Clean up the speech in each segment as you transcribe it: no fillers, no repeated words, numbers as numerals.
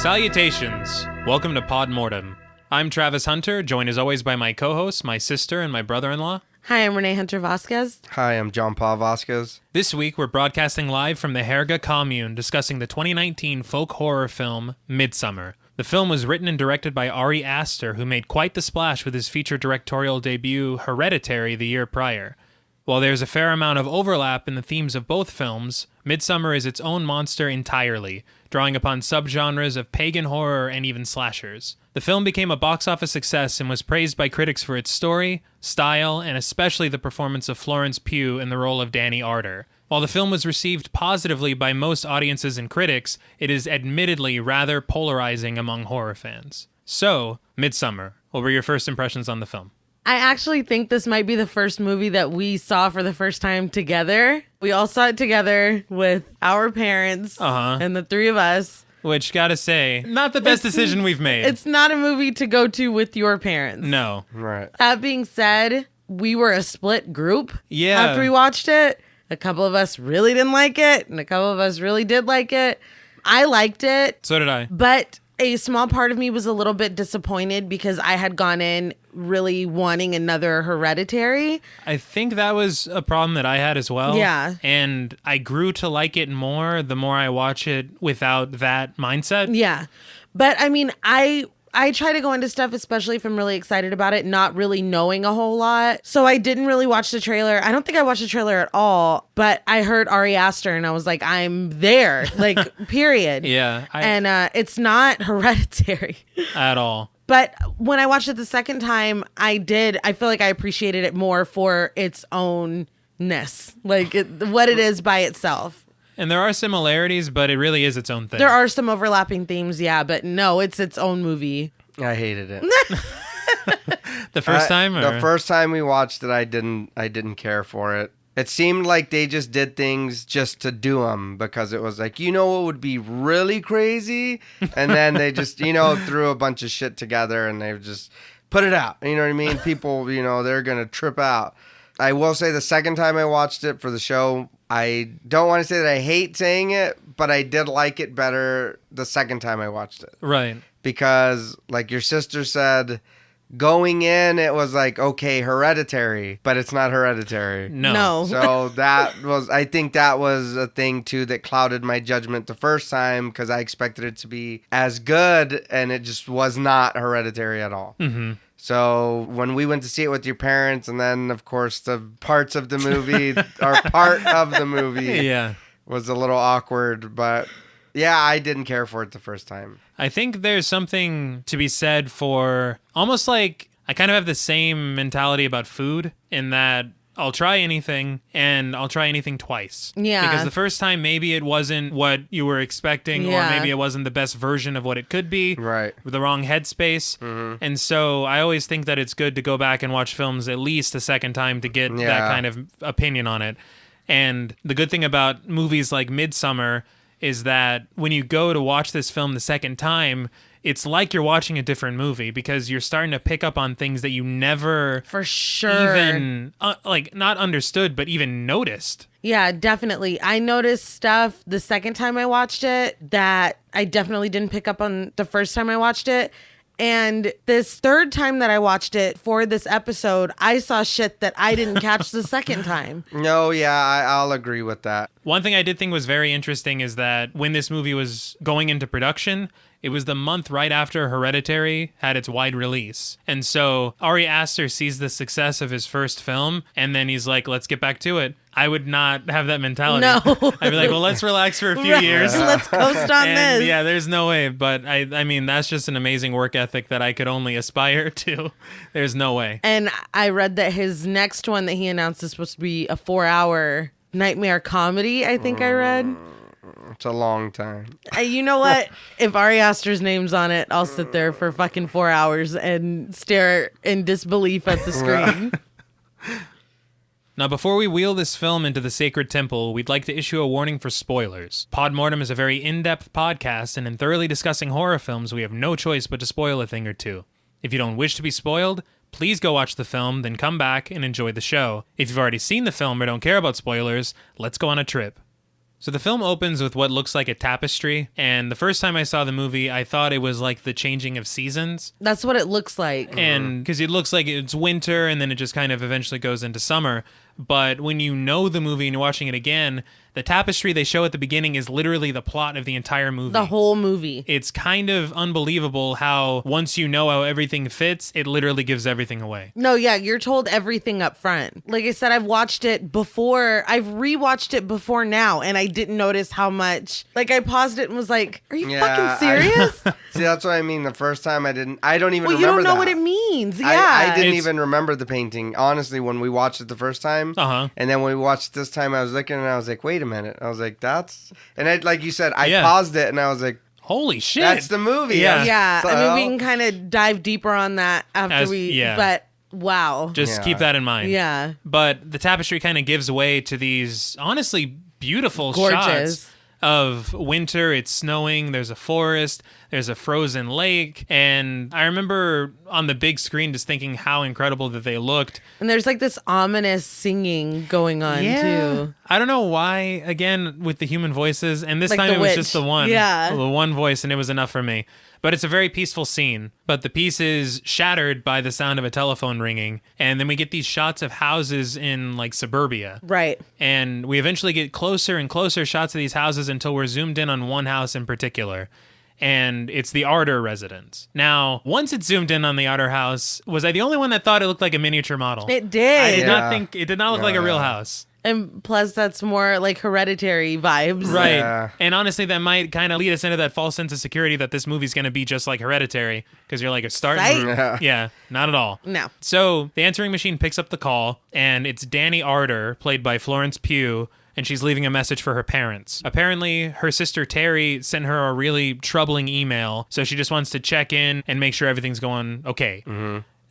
Salutations! Welcome to Pod Mortem. I'm Travis Hunter, joined as always by my co-hosts, my sister, and my brother-in-law. Hi, I'm Reneé Hunter Vasquez. Hi, I'm John Paul Vasquez. This week, we're broadcasting live from the Herga commune, discussing the 2019 folk horror film, Midsommar. The film was written and directed by Ari Aster, who made quite the splash with his feature directorial debut, Hereditary, the year prior. While there's a fair amount of overlap in the themes of both films, Midsommar is its own monster entirely, drawing upon subgenres of pagan horror and even slashers. The film became a box office success and was praised by critics for its story, style, and especially the performance of Florence Pugh in the role of Danny Arter. While the film was received positively by most audiences and critics, it is admittedly rather polarizing among horror fans. So, Midsommar, what were your first impressions on the film? I actually think this might be the first movie that we saw for the first time together. We all saw it together with our parents and the three of us. Which, gotta say, not the best decision we've made. It's not a movie to go to with your parents. No. Right. That being said, we were a split group after we watched it. A couple of us really didn't like it, and a couple of us really did like it. I liked it. So did I. But a small part of me was a little bit disappointed because I had gone in really wanting another Hereditary. I think that was a problem that I had as well. Yeah. And I grew to like it more the more I watch it without that mindset. Yeah. But I mean, I try to go into stuff, especially if I'm really excited about it, not really knowing a whole lot. So I didn't really watch the trailer. I don't think I watched the trailer at all, but I heard Ari Aster and I was like, I'm there, like, period. Yeah. And it's not Hereditary. At all. But when I watched it the second time, I feel like I appreciated it more for its ownness, like what it is by itself. And there are similarities, but it really is its own thing. There are some overlapping themes, yeah, but no, it's its own movie. I hated it. The first time? Or? The first time we watched it, I didn't care for it. It seemed like they just did things just to do them because it was like, you know what would be really crazy? And then they just, threw a bunch of shit together and they just put it out. You know what I mean? People, they're going to trip out. I will say the second time I watched it for the show, I don't want to say that I hate saying it, but I did like it better the second time I watched it. Right. Because, like your sister said, going in, it was like, okay, Hereditary, but it's not Hereditary. No. So I think that was a thing, too, that clouded my judgment the first time because I expected it to be as good, and it just was not Hereditary at all. Mm-hmm. So when we went to see it with your parents, and then, of course, the parts of the movie, or part of the movie was a little awkward. But, yeah, I didn't care for it the first time. I think there's something to be said for almost like I kind of have the same mentality about food in that I'll try anything and I'll try anything twice. Yeah. Because the first time maybe it wasn't what you were expecting or maybe it wasn't the best version of what it could be. Right. With the wrong headspace. Mm-hmm. And so I always think that it's good to go back and watch films at least a second time to get that kind of opinion on it. And the good thing about movies like Midsommar is that when you go to watch this film the second time, it's like you're watching a different movie because you're starting to pick up on things that you never for sure even not understood, but even noticed. Yeah, definitely. I noticed stuff the second time I watched it that I definitely didn't pick up on the first time I watched it. And this third time that I watched it for this episode, I saw shit that I didn't catch the second time. No, yeah, I'll agree with that. One thing I did think was very interesting is that when this movie was going into production, it was the month right after Hereditary had its wide release. And so Ari Aster sees the success of his first film, and then he's like, let's get back to it. I would not have that mentality. No. I'd be like, well, let's relax for a few years. Let's coast on and this. Yeah, there's no way. But I mean, that's just an amazing work ethic that I could only aspire to. There's no way. And I read that his next one that he announced is supposed to be a 4-hour nightmare comedy, I think I read. It's a long time. You know what? If Ari Aster's name's on it, I'll sit there for fucking 4 hours and stare in disbelief at the screen. Now, before we wheel this film into the sacred temple, we'd like to issue a warning for spoilers. Pod Mortem is a very in-depth podcast, and in thoroughly discussing horror films, we have no choice but to spoil a thing or two. If you don't wish to be spoiled, please go watch the film, then come back and enjoy the show. If you've already seen the film or don't care about spoilers, let's go on a trip. So the film opens with what looks like a tapestry, and the first time I saw the movie, I thought it was like the changing of seasons. That's what it looks like. And because it looks like it's winter, and then it just kind of eventually goes into summer. But when you know the movie and you're watching it again, the tapestry they show at the beginning is literally the plot of the entire movie. The whole movie. It's kind of unbelievable how once you know how everything fits, it literally gives everything away. No, yeah, you're told everything up front. Like I said, I've watched it before. I've rewatched it before now, and I didn't notice how much. Like, I paused it and was like, are you fucking serious? See, that's what I mean. The first time I don't even Well, remember you don't know that. what it means. Yeah. I didn't It's- even remember the painting. Honestly, when we watched it the first time, Uh-huh. and then when we watched it this time, I was looking and I was like, wait a minute. I was like, that's... And I, like you said, I Yeah. paused it and I was like, Holy shit. that's the movie. Yeah. Yeah, So- I mean, we can kind of dive deeper on that after but wow. Just Yeah. keep that in mind. Yeah. But the tapestry kind of gives way to these honestly beautiful Gorgeous. shots of winter. It's snowing. There's a forest. There's a frozen lake. And I remember on the big screen just thinking how incredible that they looked. And there's like this ominous singing going on too. I don't know why, again, with the human voices. And this Like time the it was witch. just the one. Yeah. The one voice, and it was enough for me. But it's a very peaceful scene. But the piece is shattered by the sound of a telephone ringing. And then we get these shots of houses in like suburbia. Right. And we eventually get closer and closer shots of these houses until we're zoomed in on one house in particular. And it's the Arter residence. Now, once it zoomed in on the Arter house, was I the only one that thought it looked like a miniature model? It did. I did Yeah. not think it did not look like a real house. And plus, that's more like Hereditary vibes. Right. Yeah. And honestly, that might kind of lead us into that false sense of security that this movie's going to be just like Hereditary, because you're like, it's starting. Right? Yeah, not at all. No. So the answering machine picks up the call, and it's Danny Arter, played by Florence Pugh, and she's leaving a message for her parents. Apparently, her sister Terry sent her a really troubling email, so she just wants to check in and make sure everything's going okay.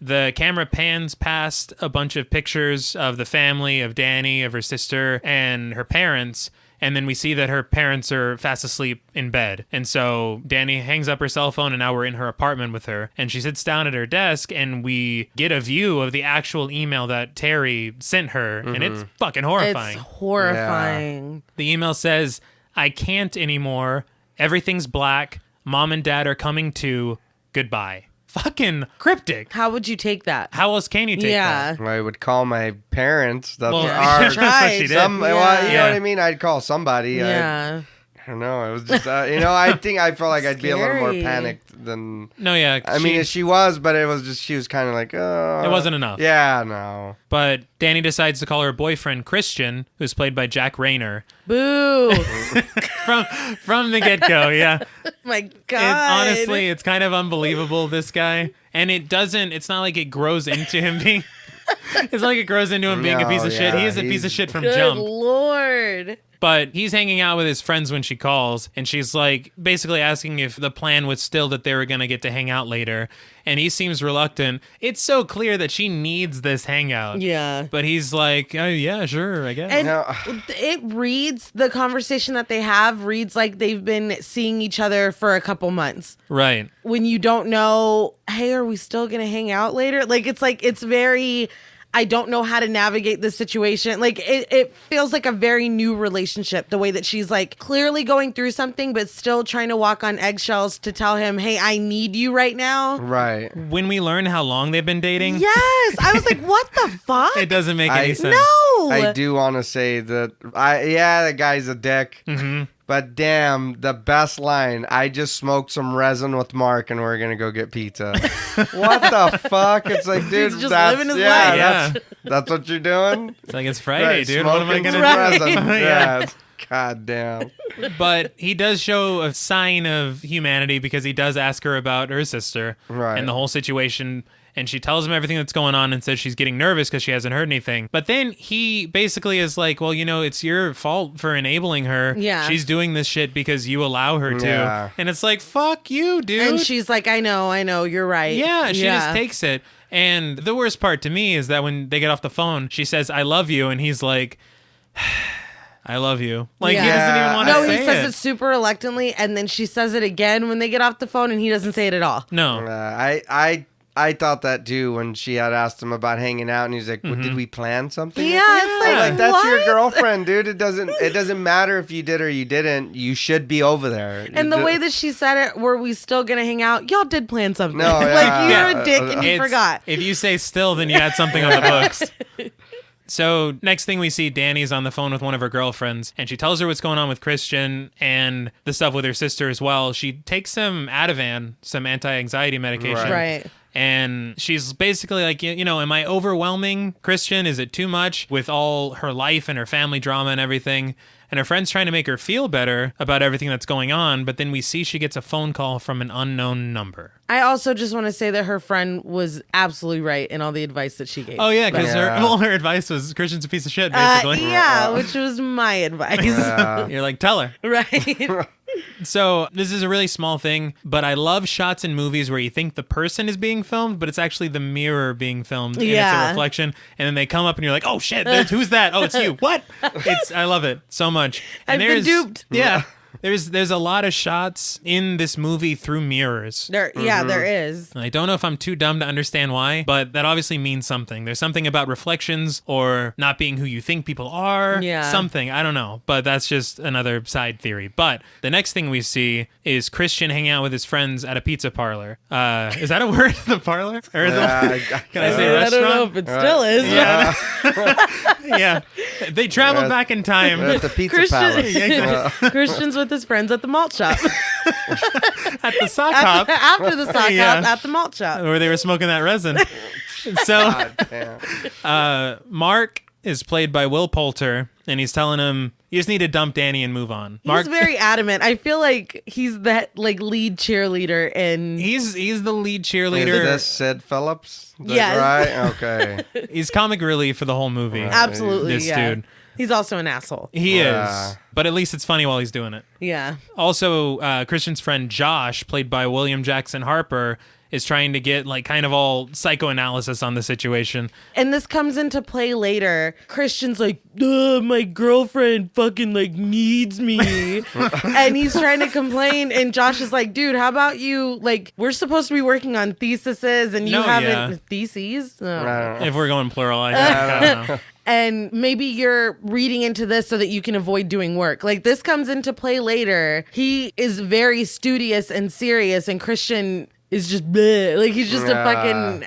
The camera pans past a bunch of pictures of the family, of Danny, of her sister, and her parents. And then we see that her parents are fast asleep in bed. And so Danny hangs up her cell phone, and now we're in her apartment with her. And she sits down at her desk, and we get a view of the actual email that Terry sent her. And it's fucking horrifying. It's horrifying. The email says, "I can't anymore. Everything's black. Mom and Dad are coming too. Goodbye." Fucking cryptic. How would you take that? How else can you take that? Yeah. I would call my parents. That's Well, our... that's what she did. Well, you know Yeah. what I mean? I'd call somebody. Yeah. I don't know. It was just, I think I felt like I'd be a little more Scary. panicked than... No, yeah. I mean, she was, but it was just, she was kind of like, oh. It wasn't enough. Yeah, no. But Danny decides to call her boyfriend Christian, who's played by Jack Rayner, Boo. from the get-go. Yeah. My God. Honestly, it's kind of unbelievable, this guy. And it's not like it grows into him being... It's not like it grows into him being a No, piece of shit. yeah, He is a piece of shit from Good jump. Lord. But he's hanging out with his friends when she calls, and she's like basically asking if the plan was still that they were going to get to hang out later. And he seems reluctant. It's so clear that she needs this hangout. Yeah. But he's like, oh, yeah, sure, I guess. And No. it reads, the conversation that they have reads like they've been seeing each other for a couple months. Right. When you don't know, hey, are we still going to hang out later? Like, it's very, I don't know how to navigate this situation. Like, it feels like a very new relationship, the way that she's like clearly going through something, but still trying to walk on eggshells to tell him, hey, I need you right now. Right. When we learn how long they've been dating, Yes. I was like, what the fuck? it doesn't make any sense. No. I do want to say that, the guy's a dick. Mm-hmm. But damn, the best line, I just smoked some resin with Mark and we're going to go get pizza. What the fuck? It's like, dude, He's just that's, living his yeah, life. that's what you're doing? It's like, it's Friday, Right, dude. What am I smoking going to some do? resin. Yeah. Yeah. it's- God damn. But he does show a sign of humanity because he does ask her about her sister Right. and the whole situation. And she tells him everything that's going on and says she's getting nervous because she hasn't heard anything. But then he basically is like, well, it's your fault for enabling her. Yeah. She's doing this shit because you allow her to. Yeah. And it's like, fuck you, dude. And she's like, I know, you're right. Yeah, she just takes it. And the worst part to me is that when they get off the phone, she says, I love you. And he's like, I love you. Like, he Yeah. doesn't even want to No, say he says it. it super reluctantly, and then she says it again when they get off the phone, and he doesn't say it at all. No. I thought that too when she had asked him about hanging out, and he's like, well, did we plan something? Yeah, it's Like, that's what? your girlfriend, dude. It doesn't matter if you did or you didn't. You should be over there. And the way that she said it, were we still going to hang out? Y'all did plan something. No, like, yeah. you're a dick and you forgot. If you say still, then you had something on the books. So next thing we see, Danny's on the phone with one of her girlfriends, and she tells her what's going on with Christian and the stuff with her sister as well. She takes some Ativan, some anti-anxiety medication. Right. And she's basically like, am I overwhelming Christian? Is it too much with all her life and her family drama and everything? And her friend's trying to make her feel better about everything that's going on, but then we see she gets a phone call from an unknown number. I also just want to say that her friend was absolutely right in all the advice that she gave. Oh, yeah, because Yeah. her advice was Christian's a piece of shit, basically. Yeah, which was my advice. You're like, tell her. Right. So this is a really small thing, but I love shots in movies where you think the person is being filmed, but it's actually the mirror being filmed, and it's a Yeah. reflection, and then they come up and you're like, oh shit, who's that? Oh, it's you. What? I love it so much. And I've been duped. Yeah. There's a lot of shots in this movie through mirrors. There is. I don't know if I'm too dumb to understand why, but that obviously means something. There's something about reflections or not being who you think people are. Yeah. Something. I don't know. But that's just another side theory. But the next thing we see is Christian hanging out with his friends at a pizza parlor. Is that a word? The parlor? Or is can I say I restaurant? don't know if it still is. Yeah. Yeah. They traveled back in time. We're at the Pizza Palace. Christian's with his friends at the malt shop. At the sock hop. After the sock Yeah. hop at the malt shop. Where they were smoking that resin. So Damn. Mark is played by Will Poulter, and he's telling him, you just need to dump Danny and move on. He's very adamant. I feel like he's that lead cheerleader in He's the lead Is cheerleader. this Sid Phillips? Is that Yes. Right? Okay. He's comic relief for the whole movie. absolutely This yeah. dude. He's also an asshole. He Yeah. is. But at least it's funny while he's doing it. Yeah. Also, Christian's friend Josh, played by William Jackson Harper, is trying to get kind of all psychoanalysis on the situation. And this comes into play later. Christian's like, my girlfriend fucking needs me. And he's trying to complain. And Josh is like, dude, how about you, we're supposed to be working on theses and you No, haven't yeah. theses? Oh. Right. If we're going plural, I don't know. And maybe you're reading into this so that you can avoid doing work. This comes into play later. He is very studious and serious, and Christian is just bleh. He's just a fucking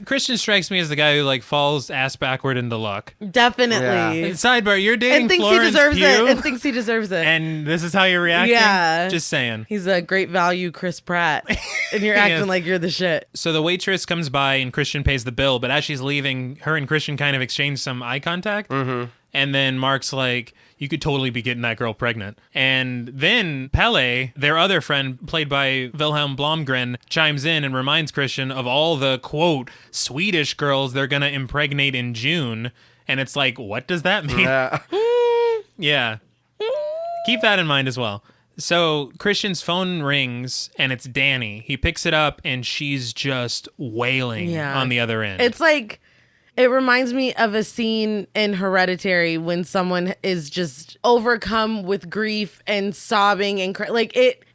Christian strikes me as the guy who falls ass backward into luck. definitely. Yeah. Sidebar, you're dating And thinks Florence he deserves Pugh, it. And thinks he deserves it. and this is how you're reacting? Yeah. Just saying. He's a great value Chris Pratt. And you're acting Yes. like you're the shit. So the waitress comes by and Christian pays the bill, but as she's leaving, her and Christian kind of exchange some eye contact. Mm-hmm. And then Mark's like, you could totally be getting that girl pregnant. And then Pele, their other friend, played by Wilhelm Blomgren, chimes in and reminds Christian of all the, quote, Swedish girls they're going to impregnate in June. And it's like, what does that mean? Yeah. Keep that in mind as well. So Christian's phone rings and it's Danny. He picks it up and she's just wailing on the other end. It's it reminds me of a scene in Hereditary when someone is just overcome with grief and sobbing and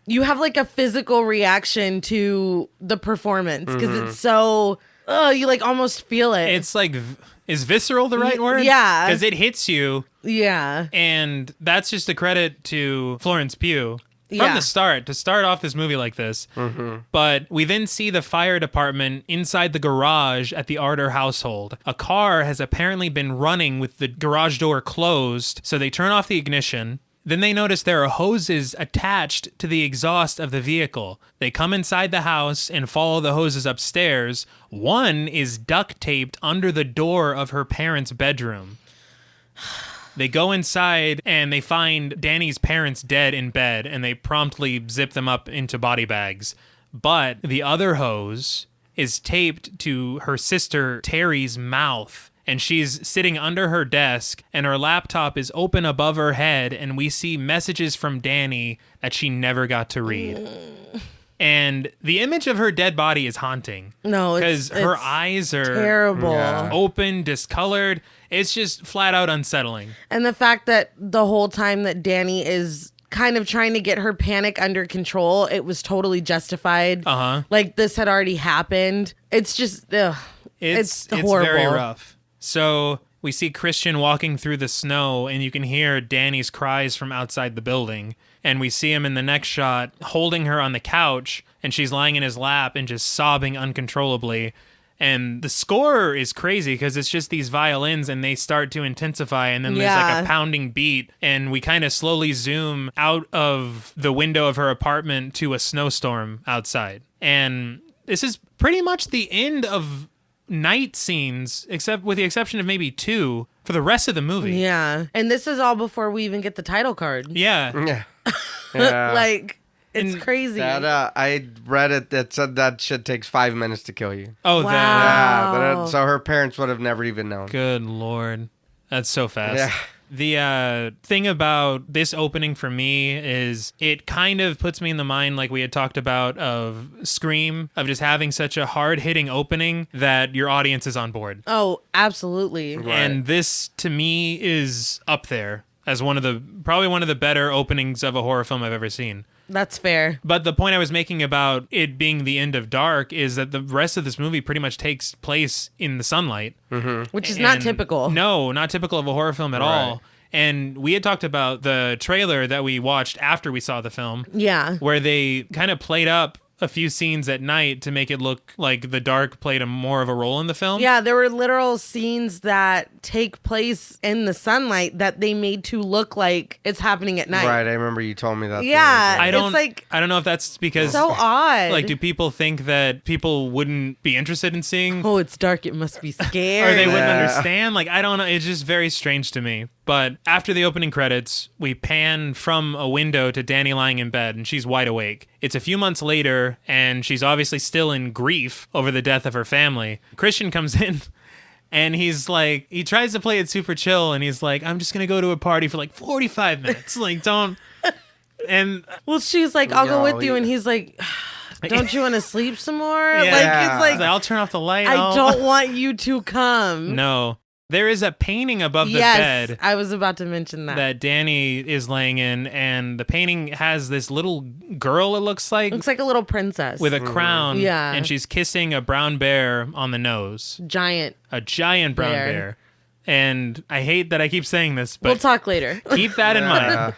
you have a physical reaction to the performance because it's so you almost feel it. It's is visceral the right word? Yeah. Because it hits you. Yeah. And that's just a credit to Florence Pugh. From the start, to start off this movie like this. Mm-hmm. But we then see the fire department inside the garage at the Arter household. A car has apparently been running with the garage door closed, so they turn off the ignition. Then they notice there are hoses attached to the exhaust of the vehicle. They come inside the house and follow the hoses upstairs. One is duct taped under the door of her parents' bedroom. They go inside and they find Danny's parents dead in bed, and they promptly zip them up into body bags. But the other hose is taped to her sister Terry's mouth, and she's sitting under her desk, and her laptop is open above her head, and we see messages from Danny that she never got to read. And the image of her dead body is haunting. No, because her it's eyes are terrible. Yeah. open, discolored. It's just flat out unsettling. And the fact that the whole time that Danny is kind of trying to get her panic under control, it was totally justified. Like this had already happened. It's just, it's horrible. It's very rough. So we see Christian walking through the snow, and you can hear Danny's cries from outside the building. And we see him in the next shot holding her on the couch, and she's lying in his lap and just sobbing uncontrollably. And the score is crazy because it's just these violins and they start to intensify, and then there's like a pounding beat, and we kind of slowly zoom out of the window of her apartment to a snowstorm outside. And this is pretty much the end of night scenes, except with the exception of maybe 2 for the rest of the movie. Yeah. And this is all before we even get the title card. Yeah. Like, it's And crazy. That I read it that said that shit takes 5 minutes to kill you. Oh, Wow. Yeah, so her parents would have never even known. good Lord. That's so fast. Yeah. The thing about this opening for me is it kind of puts me in the mind, like we had talked about, of Scream, of just having such a hard-hitting opening that your audience is on board. Oh, absolutely. Right. And this, to me, is up there as probably one of the better openings of a horror film I've ever seen. That's fair. But the point I was making about it being the end of Dark is that the rest of this movie pretty much takes place in the sunlight. Which is not typical. No, not typical of a horror film at all. And we had talked about the trailer that we watched after we saw the film. Yeah. Where they kind of played up a few scenes at night to make it look like the dark played more of a role in the film. Yeah, there were literal scenes that take place in the sunlight that they made to look like it's happening at night. Right, I remember you told me that. Yeah, I don't. it's like I don't know if that's because so odd. Like, do people think that people wouldn't be interested in seeing, oh, it's dark, it must be scary. or they wouldn't Yeah. understand? Like, I don't know. It's just very strange to me. But after the opening credits, we pan from a window to Danny lying in bed, and she's wide awake. It's a few months later, and she's obviously still in grief over the death of her family. Christian comes in, and he's like, he tries to play it super chill, and he's like, I'm just going to go to a party for like 45 minutes. Like, don't. And Well, she's like, I'll go Yo, with you, and he's like, don't you want to sleep some more? Yeah. Like, it's he's like, like, I'll turn off the light. I don't want you to come. No. There is a painting above the Yes, bed I was about to mention that Danny is laying in, and the painting has this little girl, it looks like Looks like a little princess. with a crown. Yeah. And she's kissing a brown bear on the nose. giant. A giant brown bear. And I hate that I keep saying this, but We'll talk later. keep that in mind.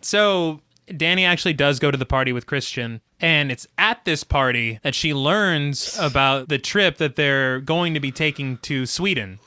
So Danny actually does go to the party with Christian, and it's at this party that she learns about the trip that they're going to be taking to Sweden.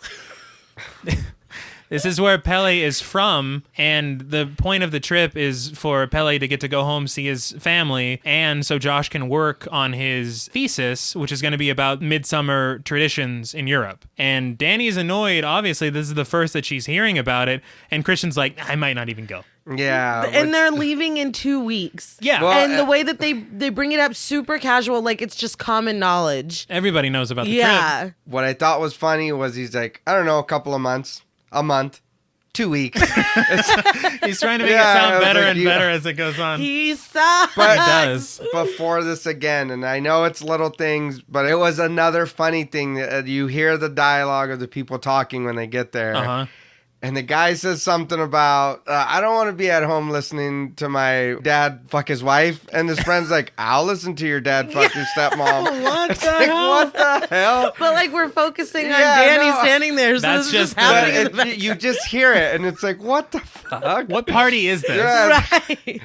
This is where Pelle is from, and the point of the trip is for Pelle to get to go home, see his family, and so Josh can work on his thesis, which is going to be about Midsommar traditions in Europe. And Danny's annoyed, obviously, this is the first that she's hearing about it, and Christian's like, I might not even go. Yeah. And they're leaving in 2 weeks. Yeah. Well, And the way that they bring it up super casual, like it's just common knowledge. Everybody knows about the trip. Yeah. what I thought was funny was he's like, I don't know, a couple of months, a month, 2 weeks. He's trying to make Yeah, it sound I was better like, and you- better as it goes on. He sucks. But- He does. Before this again, and I know it's little things, but it was another funny thing. You hear the dialogue of the people talking when they get there. Uh-huh. And the guy says something about, I don't want to be at home listening to my dad fuck his wife. And his friend's like, I'll listen to your dad fuck your stepmom. What It's the like, hell? what the hell? But like we're focusing on Yeah, Danny no. standing there, so That's this is just just happening in the But background. you just hear it, and it's like, what the fuck? What party is this? Yeah. Right.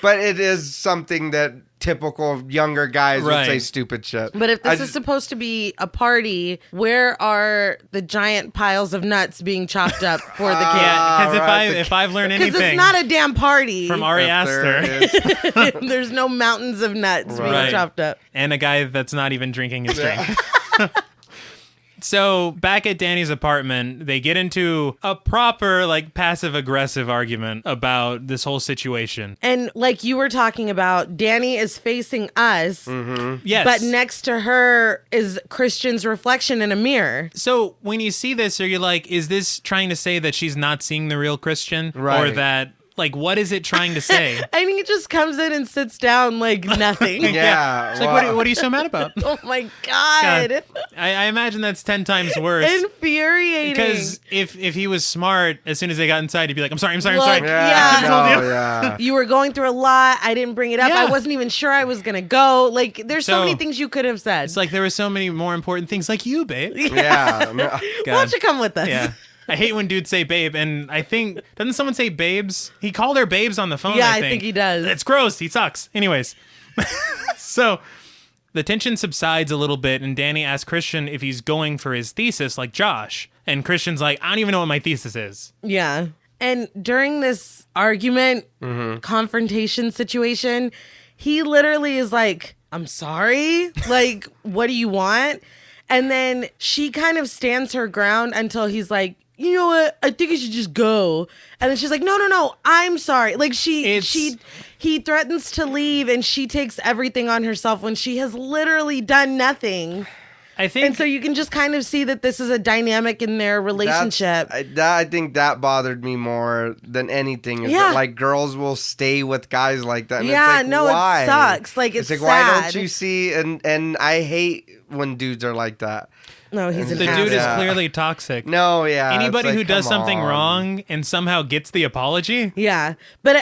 But it is something that typical younger guys Right. would say stupid shit. But if I this is supposed to be a party, where are the giant piles of nuts being chopped up for the kid? Yeah, because Right, if I've learned Because anything it's not a damn party. from Ari If there Aster is- There's no mountains of nuts being Right. chopped up. and a guy that's not even drinking his drink. So back at Danny's apartment, they get into a proper, like, passive-aggressive argument about this whole situation. And like you were talking about, Danny is facing us, Yes. but next to her is Christian's reflection in a mirror. So when you see this, are you like, is this trying to say that she's not seeing the real Christian? Or Right. that Like, what is it trying to say? I think it just comes in and sits down like nothing. Yeah. It's like, what are you so mad about? Oh my God. I imagine that's 10 times worse. Infuriating. Because if he was smart, as soon as they got inside, he'd be like, I'm sorry. Look, I'm sorry. Yeah. No, yeah. You were going through a lot. I didn't bring it up. Yeah. I wasn't even sure I was going to go. Like, there's so So- many things you could have said. It's like there were so many more important things like you, babe. Yeah. No. Why don't you come with us? Yeah. I hate when dudes say babe, and I think, doesn't someone say babes? He called her babes on the phone, Yeah, I think. he does. It's gross. He sucks. Anyways. So the tension subsides a little bit, and Danny asks Christian if he's going for his thesis like Josh. And Christian's like, I don't even know what my thesis is. Yeah. And during this argument, confrontation situation, he literally is like, I'm sorry. Like, what do you want? And then she kind of stands her ground until he's like, you know what? I think you should just go. And then she's like, no, I'm sorry. Like he threatens to leave and she takes everything on herself when she has literally done nothing. I think And so you can just kind of see that this is a dynamic in their relationship. I think that bothered me more than anything. Is that, like, girls will stay with guys like that. And Yeah, it's like, no, why? it sucks. Like, it's like, why sad. don't you see? And I hate when dudes are like that. No, he's an the asshole. dude is Yeah. clearly toxic. No, yeah. Anybody it's who like, does come something on. wrong and somehow gets the apology, Yeah. But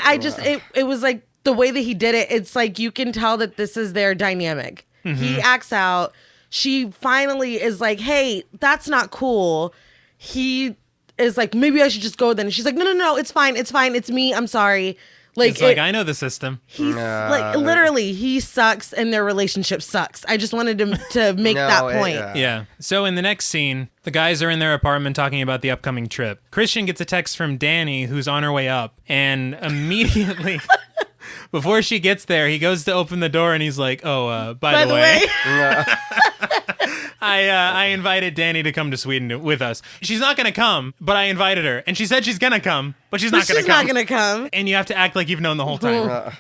it was like the way that he did it, it's like you can tell that this is their dynamic. He acts out. She finally is like, hey, that's not cool. He is like, maybe I should just go then. And she's like, no, it's fine. It's me. I'm sorry. Like, it's like, I know the system. he's like, literally, he sucks and their relationship sucks. I just wanted to make that point. Yeah. So in the next scene, the guys are in their apartment talking about the upcoming trip. Christian gets a text from Danny, who's on her way up, and immediately, before she gets there, he goes to open the door and he's like, "Oh, by the way, I invited Danny to come to Sweden with us. She's not gonna come, but I invited her, and she said she's gonna come, but she's not gonna come. not gonna come. And you have to act like you've known the whole time.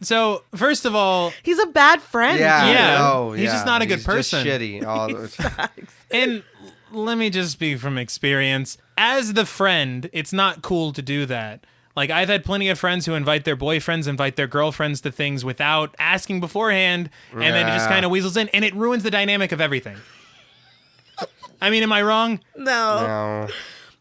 So first of all, He's a bad friend. Yeah. No, He's just not a good He's just person. shitty. Oh, and let me just speak from experience. As the friend, it's not cool to do that. Like, I've had plenty of friends who invite their boyfriends, invite their girlfriends to things without asking beforehand, and then it just kind of weasels in, and it ruins the dynamic of everything. I mean, am I wrong? No. no.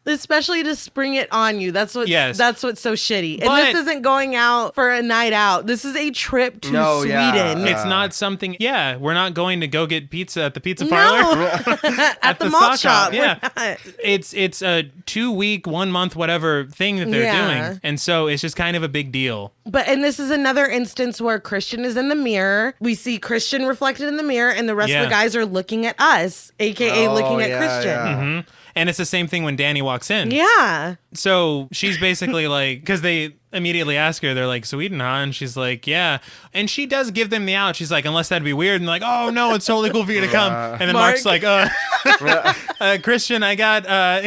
Especially to spring it on you. That's what's so shitty. And But- this isn't going out for a night out. This is a trip to No, Sweden. yeah. It's not something. Yeah, we're not going to go get pizza at the pizza parlor. No. At the mall sock shop. Yeah, We're not. it's a 2-week, 1 month, whatever thing that they're Yeah. doing, and so it's just kind of a big deal. And this is another instance where Christian is in the mirror. We see Christian reflected in the mirror, and the rest of the guys are looking at us, aka looking at Christian. Yeah. And it's the same thing when Danny walks in. Yeah. So she's basically like, because they immediately ask her, they're like, Sweden, huh? And she's like, yeah. And she does give them the out. She's like, unless that'd be weird. And they're like, oh, no, it's totally cool for you to come. And then Mark. Mark's like, Christian, I got,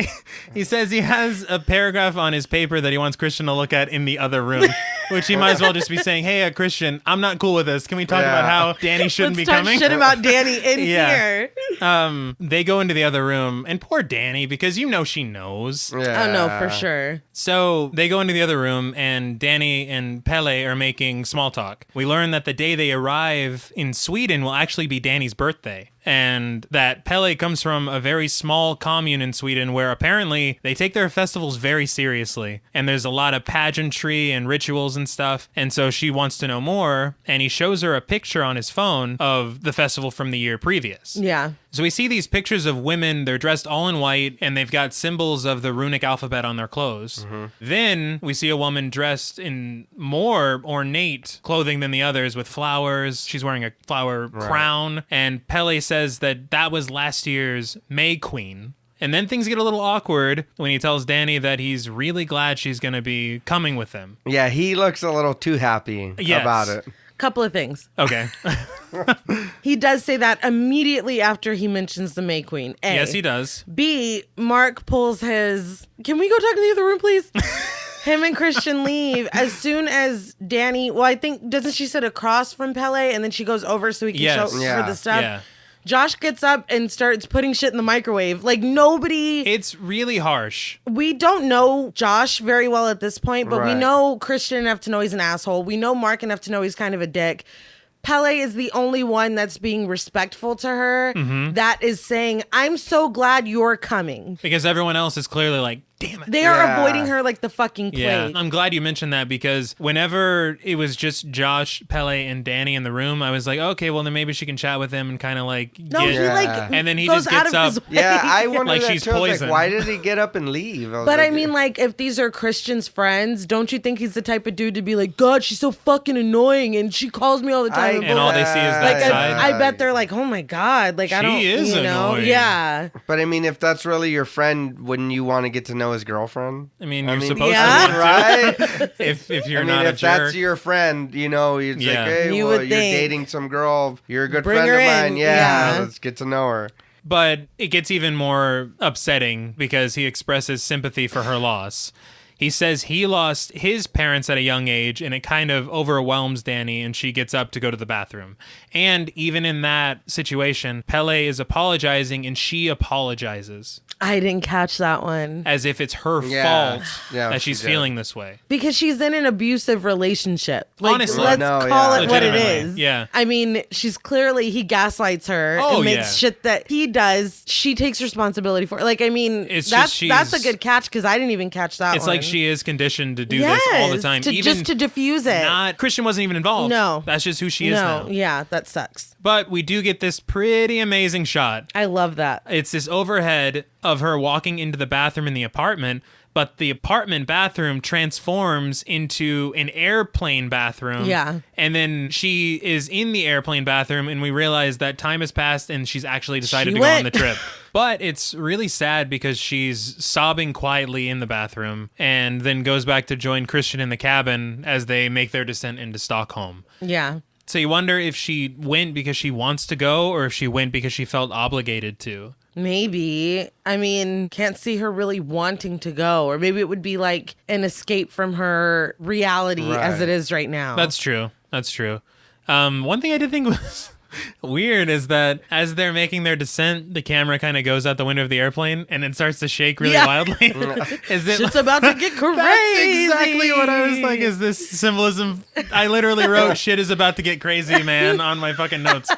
he says he has a paragraph on his paper that he wants Christian to look at in the other room, which he might as well just be saying, hey, Christian, I'm not cool with this. Can we talk about how Danny shouldn't Let's be talk coming? shit about Danny in Yeah. here. They go into the other room, and poor Danny, because you know she knows. Yeah. Oh, no, for sure. So they go into the other room, and Danny and Pelle are making small talk. We learn that the day they arrive in Sweden will actually be Danny's birthday. And that Pelle comes from a very small commune in Sweden where apparently they take their festivals very seriously. And there's a lot of pageantry and rituals and stuff. And so she wants to know more. And he shows her a picture on his phone of the festival from the year previous. Yeah. So we see these pictures of women, they're dressed all in white, and they've got symbols of the runic alphabet on their clothes. Then we see a woman dressed in more ornate clothing than the others with flowers. She's wearing a flower crown, and Pelle says that was last year's May Queen. And then things get a little awkward when he tells Danny that he's really glad she's going to be coming with him. Yeah, he looks a little too happy about it. Couple of things. Okay. He does say that immediately after he mentions the May Queen. A. Yes, he does. B. Mark pulls his. Can we go talk in the other room, please? Him and Christian leave as soon as Danny. Well, I think doesn't she sit across from Pelle and then she goes over so he can show her the stuff. Yeah. Josh gets up and starts putting shit in the microwave. Like, nobody... It's really harsh. We don't know Josh very well at this point, but we Right. know Christian enough to know he's an asshole. We know Mark enough to know he's kind of a dick. Pele is the only one that's being respectful to her, that is saying, I'm so glad you're coming. Because everyone else is clearly like, damn it. They are Yeah. avoiding her like the fucking Yeah, plague. I'm glad you mentioned that because whenever it was just Josh, Pele, and Danny in the room, I was like, okay, well then maybe she can chat with him and kind of like No, get... he Yeah. like And then he goes just out gets of his up. way. Yeah, I wonder Like that she's too. I was poisoned. like, why did he get up and leave? I was But like, I mean, like, if these are Christian's friends, don't you think he's the type of dude to be like, God, she's so fucking annoying, and she calls me all the time. And all they see is that like, side. I bet they're like, oh my God, like I She don't, is you know, annoying. yeah. But I mean, if that's really your friend, wouldn't you want to get to know his girlfriend? I mean, you're supposed yeah. to right? if you're I mean, not if a jerk. that's your friend, you know, it's Yeah. like, hey, You well, would you're think. dating some girl. You're a good Bring friend her of in. mine. Yeah, Yeah. let's get to know her. But it gets even more upsetting because he expresses sympathy for her loss. He says he lost his parents at a young age, and it kind of overwhelms Danny, and she gets up to go to the bathroom. And even in that situation, Pele is apologizing, and she apologizes I didn't catch that one as if it's her Yeah. fault Yeah, that she she's did. feeling this way. because she's in an abusive relationship. Like, Honestly. let's No, call yeah. it what it Legitimately, is. yeah. I mean, she's clearly, he gaslights her Oh, and makes yeah. shit that he does. She takes responsibility for it. Like, I mean, It's that's just that's a she's- good catch because I didn't even catch that It's one. like she is conditioned to do this all the time. Even just to diffuse it. not Christian wasn't even involved. No. That's just who she is no, now. yeah, that sucks. But we do get this pretty amazing shot. I love that. It's this overhead of her walking into the bathroom in the apartment, but the apartment bathroom transforms into an airplane bathroom. Yeah. And then she is in the airplane bathroom, and we realize that time has passed and she's actually decided to go on the trip. But it's really sad because she's sobbing quietly in the bathroom and then goes back to join Christian in the cabin as they make their descent into Stockholm. Yeah. So you wonder if she went because she wants to go or if she went because she felt obligated to. Maybe. I mean, can't see her really wanting to go. Or maybe it would be like an escape from her reality as Right. it is right now. That's true. That's true. One thing I did think was weird is that as they're making their descent, the camera kind of goes out the window of the airplane and it starts to shake really Yeah. wildly. Is it? Shit's about to get crazy. That's exactly what I was like. Is this symbolism? I literally wrote "shit is about to get crazy, man" on my fucking notes.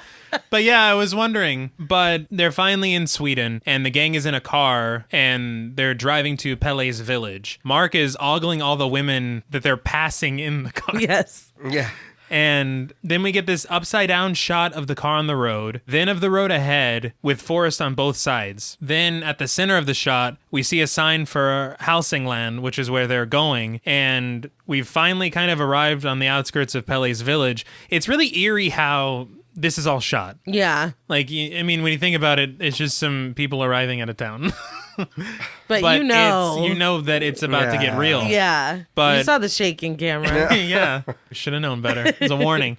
But yeah, I was wondering. But they're finally in Sweden, and the gang is in a car, and they're driving to Pele's village. Mark is ogling all the women that they're passing in the car. Yes. Yeah. And then we get this upside down shot of the car on the road, then of the road ahead with forest on both sides. Then at the center of the shot, we see a sign for Hälsingland, which is where they're going. And we've finally kind of arrived on the outskirts of Pele's village. It's really eerie how this is all shot. Yeah. Like, I mean, when you think about it, it's just some people arriving at a town. But, But you know. you know that it's about to get Yeah. real. Yeah. But- you saw the shaking camera. Yeah. Should have known better. It was a warning.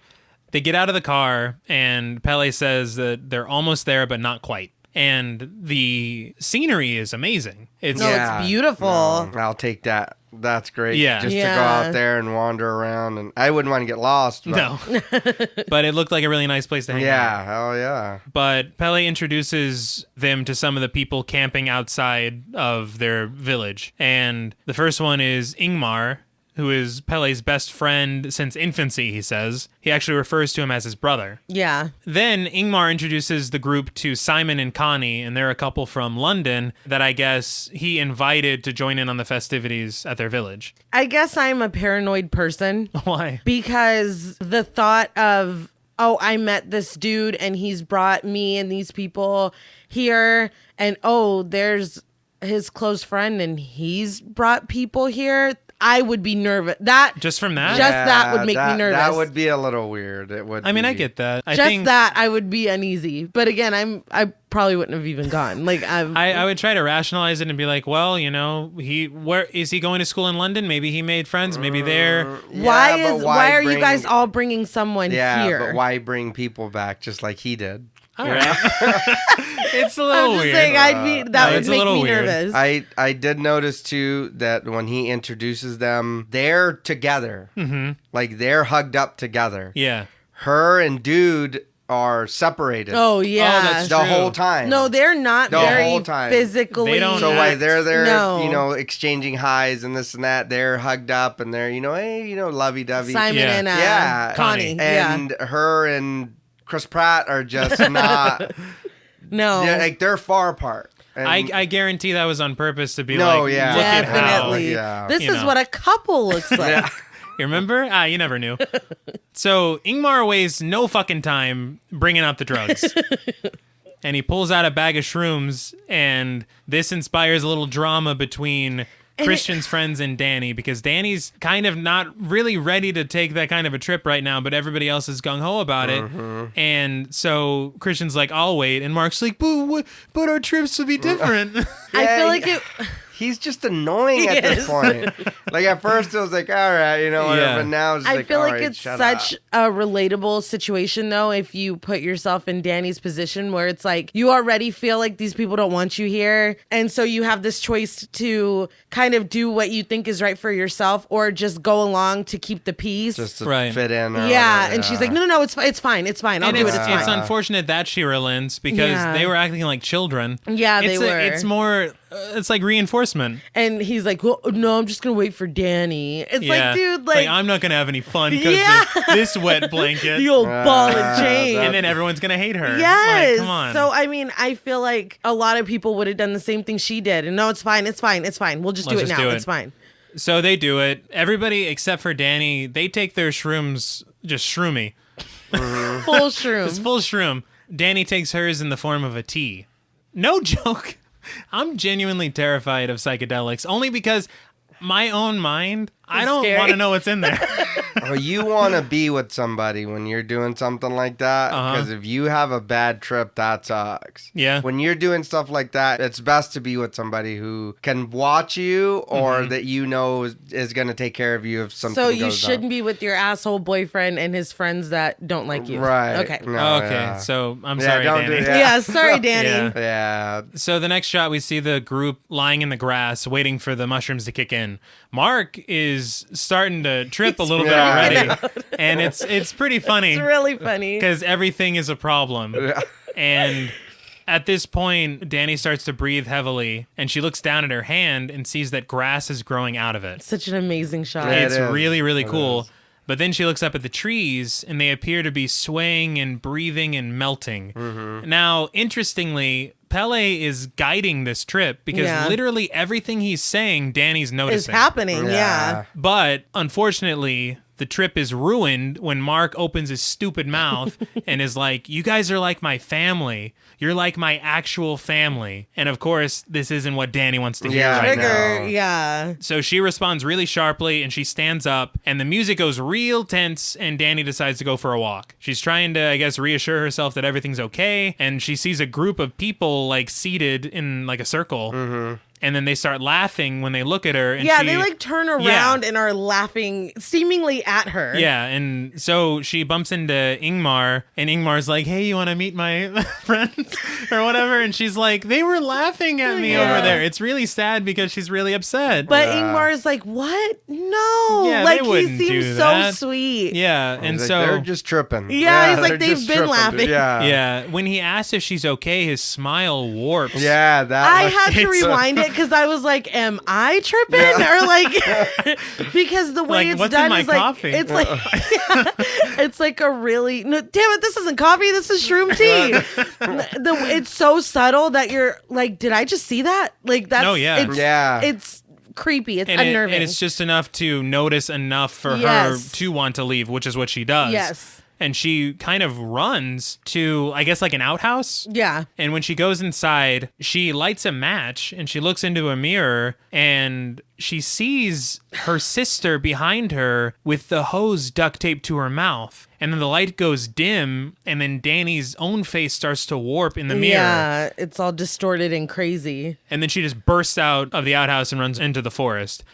They get out of the car, and Pele says that they're almost there, but not quite. And the scenery is amazing. It's No, it's beautiful. No, I'll take that. That's great. Yeah. Just to go Yeah. out there and wander around. And I wouldn't want to get lost. But no, but it looked like a really nice place to hang out. Yeah. Hell yeah. But Pele introduces them to some of the people camping outside of their village. And the first one is Ingmar, who is Pele's best friend since infancy, he says. He actually refers to him as his brother. Yeah. Then Ingmar introduces the group to Simon and Connie, and they're a couple from London that I guess he invited to join in on the festivities at their village. I guess I'm a paranoid person Why? because the thought of, oh, I met this dude and he's brought me and these people here, and oh, there's his close friend and he's brought people here. I would be nervous. Just from that? Just that would make me nervous. That would be a little weird. It would. I mean, be. I get that. I Just think that I would be uneasy. But again, I probably wouldn't have even gone. Like I would try to rationalize it and be like, well, you know, where is he going to school in London? Maybe he made friends. Maybe there. Yeah, but why are you bring- guys all bringing someone Yeah, here? but why bring people back just like he did? All right. It's a little I'm just weird. saying that would it's a make little me weird. nervous. I did notice too that when he introduces them, they're together. Mm-hmm. Like they're hugged up together. Yeah. Her and dude are separated. Oh yeah, that's the true. whole time. No, they're not The very whole time. physically. They don't So like they're there, No. exchanging highs and this and that. They're hugged up and they're, hey, lovey-dovey. Simon Yeah. and Yeah. Connie. And her and Chris Pratt are just not. No. They're far apart. And I guarantee that was on purpose to be No, like, yeah. look at how. Definitely. Yeah. This You is know. what a couple looks like. Yeah. You remember? You never knew. So Ingmar wastes no fucking time bringing out the drugs. And he pulls out a bag of shrooms, and this inspires a little drama between Christian's friends and Danny, because Danny's kind of not really ready to take that kind of a trip right now, but everybody else is gung-ho about it. And so Christian's like, I'll wait. And Mark's like, but our trips will be different. I feel like it. He's just annoying at this Yes. point. Like at first it was like, all right, whatever. Yeah. But now it's I like, feel all like right, it's shut such up. a relatable situation, though, if you put yourself in Danny's position where it's like you already feel like these people don't want you here. And so you have this choice to kind of do what you think is right for yourself or just go along to keep the peace. Just to Right. fit in. Or yeah. whatever, And she's like, no, it's fine. I'll And do it's, it. It's fine. it's unfortunate that she relents because Yeah. they were acting like children. Yeah, they were. It's more, it's like reinforcement. And he's like, well, no, I'm just going to wait for Danny. It's Yeah. like, dude, It's like, I'm not going to have any fun because Yeah. of this wet blanket. the old ball and chain. And then everyone's going to hate her. Yes. Like, come on. So, I mean, I feel like a lot of people would have done the same thing she did. And no, it's fine. We'll just do Let's it just now. do it. It's fine. So they do it. Everybody except for Danny, they take their shrooms just shroomy. Full shroom. It's full shroom. Danny takes hers in the form of a tea. No joke. I'm genuinely terrified of psychedelics only because my own mind, I don't scary. want to know what's in there. Oh, you want to be with somebody when you're doing something like that, because if you have a bad trip, that sucks. Yeah. When you're doing stuff like that, it's best to be with somebody who can watch you or that is going to take care of you if something So goes you shouldn't be with your asshole boyfriend and his friends that don't like you. Right. Okay. No, Okay, yeah. so I'm Yeah, sorry, don't do Danny. that. Yeah. Sorry, Danny. Yeah. Yeah. So the next shot, we see the group lying in the grass waiting for the mushrooms to kick in. Mark is starting to trip a little bit Yeah. already, and it's pretty funny It's really funny. because everything is a problem. Yeah. And at this point, Danny starts to breathe heavily, and she looks down at her hand and sees that grass is growing out of it. Such an amazing shot. Yeah. It's It is. really, really It cool. is. But then she looks up at the trees, and they appear to be swaying and breathing and melting. Now, interestingly, Pele is guiding this trip because Yeah. literally everything he's saying, Danny's It's noticing. happening. Yeah. But unfortunately, the trip is ruined when Mark opens his stupid mouth and is like, you guys are like my family. You're like my actual family. And of course, this isn't what Danny wants to hear Yeah, right now. Trigger. know. Yeah. So she responds really sharply and she stands up and the music goes real tense and Danny decides to go for a walk. She's trying to, I guess, reassure herself that everything's okay. And she sees a group of people like seated in like a circle. And then they start laughing when they look at her. And Yeah, she, they like turn around and are laughing seemingly at her. Yeah, and so she bumps into Ingmar, and Ingmar's like, hey, you want to meet my friends? Or whatever. And she's like, they were laughing at me Yeah. over there. It's really sad because she's really upset. But Yeah. Ingmar is like, what? No. Yeah, like they he wouldn't seems do so that. sweet. Yeah, and He's like, so... they're just tripping. Yeah, he's like, they're they've just been tripping. laughing. Yeah. Yeah, when he asks if she's okay, his smile warps. Yeah, that I was- had to it's, rewind it because I was like, am I tripping? Or like, because the way Like, it's what's in done my is like, coffee? it's like, it's like a really, no, damn it, this isn't coffee, this is shroom tea. It's so subtle that you're like, did I just see that? Like, that's, No, yeah. it's, Yeah. it's creepy, it's And, unnerving. and it's just enough to notice enough for Yes. her to want to leave, which is what she does. Yes. And she kind of runs to, I guess, like an outhouse. Yeah. And when she goes inside, she lights a match and she looks into a mirror and she sees her sister behind her with the hose duct taped to her mouth. And then the light goes dim and then Danny's own face starts to warp in the mirror. Yeah, it's all distorted and crazy. And then she just bursts out of the outhouse and runs into the forest.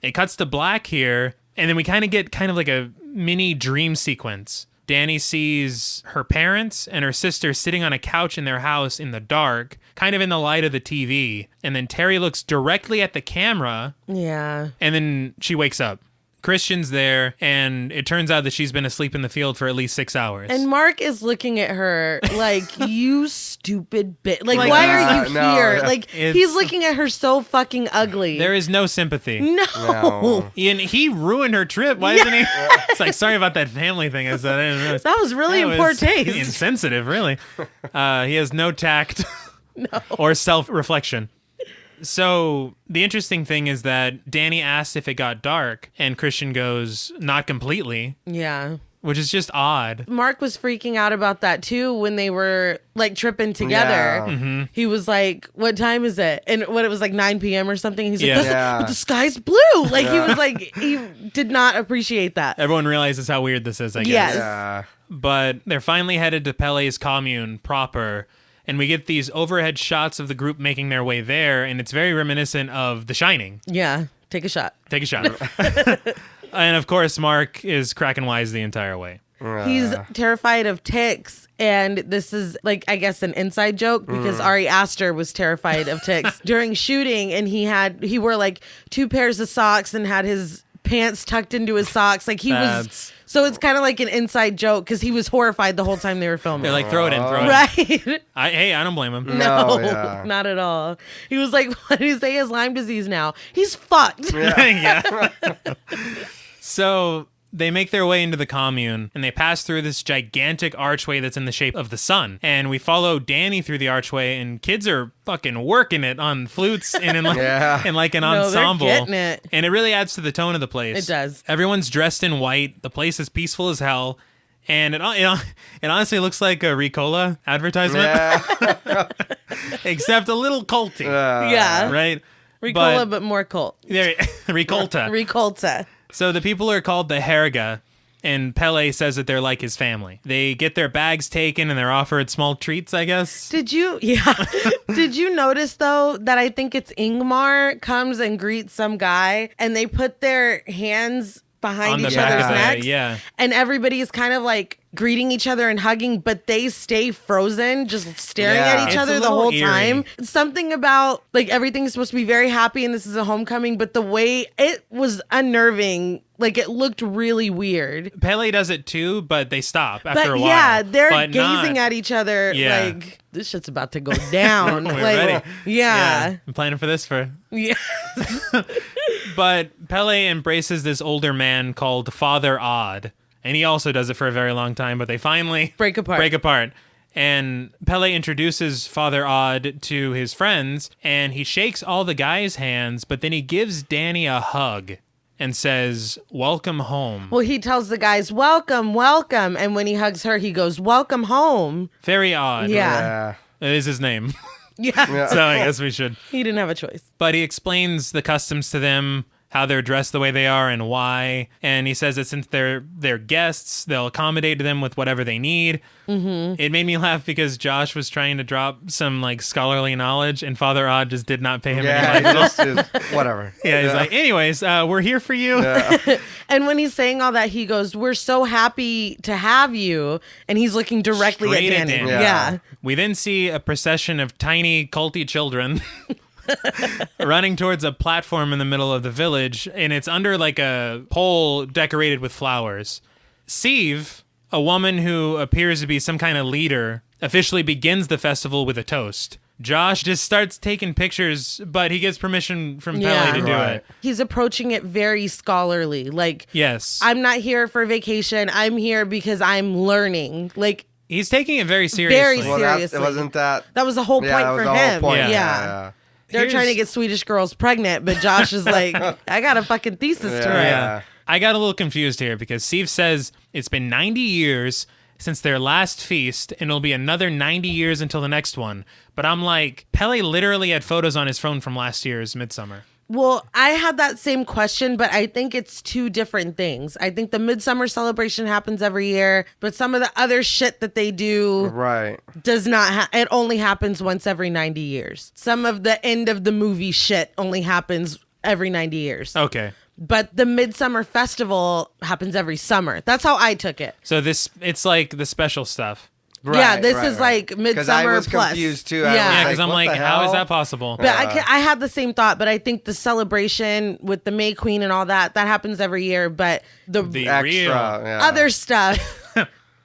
It cuts to black here, and then we kind of get kind of like a mini dream sequence. Danny sees her parents and her sister sitting on a couch in their house in the dark, kind of in the light of the TV. And then Terry looks directly at the camera, Yeah. and then she wakes up. Christian's there, and it turns out that she's been asleep in the field for at least 6 hours. And Mark is looking at her like, you stupid bitch. Like, why are you no, here? yeah. Like, he's looking at her so fucking ugly. There is no sympathy. No. And he ruined her trip. Why isn't he? It's like, sorry about that family thing. I didn't realize. That was really in poor taste. Insensitive, really. He has no tact or self-reflection. So the interesting thing is that Danny asks if it got dark, and Christian goes, not completely. Yeah. Which is just odd. Mark was freaking out about that too when they were like tripping together. Yeah. Mm-hmm. He was like, what time is it? And when it was like 9 p.m. or something, he's like, Yeah. but the sky's blue. Like he was like, he did not appreciate that. Everyone realizes how weird this is, I guess. Yes. Yeah. But they're finally headed to Pele's commune proper, and we get these overhead shots of the group making their way there, and it's very reminiscent of The Shining. Yeah. Take a shot. Take a shot. And of course, Mark is cracking wise the entire way. He's terrified of ticks, and this is like, I guess, an inside joke because Ari Aster was terrified of ticks during shooting, and he wore like 2 pairs of socks and had his pants tucked into his socks. Like was, so it's kind of like an inside joke because he was horrified the whole time they were filming. They're like, throw it in, throw it in. Right? I don't blame him. No, yeah. not at all. He was like, what do you say? He has Lyme disease now. He's fucked. Yeah. So they make their way into the commune, and they pass through this gigantic archway that's in the shape of the sun. And we follow Danny through the archway, and kids are fucking working it on flutes and in like, in like an ensemble. They're getting it. And it really adds to the tone of the place. It does. Everyone's dressed in white. The place is peaceful as hell. And it honestly looks like a Ricola advertisement, except a little culty. Yeah. Right? Ricola, but more cult. Ricolta. Ricolta. So the people are called the Herga, and Pele says that they're like his family. They get their bags taken and they're offered small treats, I guess. Did you notice though that I think it's Ingmar comes and greets some guy and they put their hands behind each other's necks. Yeah. And everybody is kind of like greeting each other and hugging, but they stay frozen, just staring at each other the whole time. Something about like everything's supposed to be very happy and this is a homecoming, but the way it was unnerving, like it looked really weird. Pele does it too, but they stop after a while. Yeah, they're but gazing at each other like this shit's about to go down. We're like, ready. Yeah. I'm planning for this for. Yeah. But Pele embraces this older man called Father Odd, and he also does it for a very long time, but they finally break apart. And Pele introduces Father Odd to his friends, and he shakes all the guys' hands, but then he gives Danny a hug and says, welcome home. Well, he tells the guys, welcome, welcome. And when he hugs her, he goes, welcome home. Very odd. Yeah. It is his name. Yeah. So I guess we should. He didn't have a choice. But he explains the customs to them, how they're dressed the way they are and why. And he says that since they're guests, they'll accommodate them with whatever they need. Mm-hmm. It made me laugh because Josh was trying to drop some like scholarly knowledge and Father Odd just did not pay him any mind. Whatever. Yeah, he's like, anyways, we're here for you. Yeah. And when he's saying all that, he goes, we're so happy to have you. And he's looking directly Straight at Danny. Yeah. We then see a procession of tiny culty children running towards a platform in the middle of the village, and it's under like a pole decorated with flowers. Sieve, a woman who appears to be some kind of leader, officially begins the festival with a toast. Josh just starts taking pictures, but he gets permission from Pele to do it. He's approaching it very scholarly. Like, yes, I'm not here for vacation. I'm here because I'm learning. Like, he's taking it very seriously. Very Well, seriously. wasn't that? That was the whole point that was for the whole him. point. Yeah. They're trying to get Swedish girls pregnant, but Josh is like, I got a fucking thesis to write. Yeah. I got a little confused here because Steve says it's been 90 years since their last feast, and it'll be another 90 years until the next one. But I'm like, Pele literally had photos on his phone from last year's Midsommar. Well, I had that same question, but I think it's two different things. I think the Midsommar celebration happens every year, but some of the other shit that they do does not. It only happens once every 90 years. Some of the end of the movie shit only happens every 90 years. Okay. But the Midsommar Festival happens every summer. That's how I took it. So it's like the special stuff. Yeah, this is like Because I Midsommar was plus. confused too. Yeah. Yeah, because I'm what like, the how is hell? that possible? But I had the same thought, but I think the celebration with the May Queen and all that happens every year. But the Extra, real. yeah. other stuff,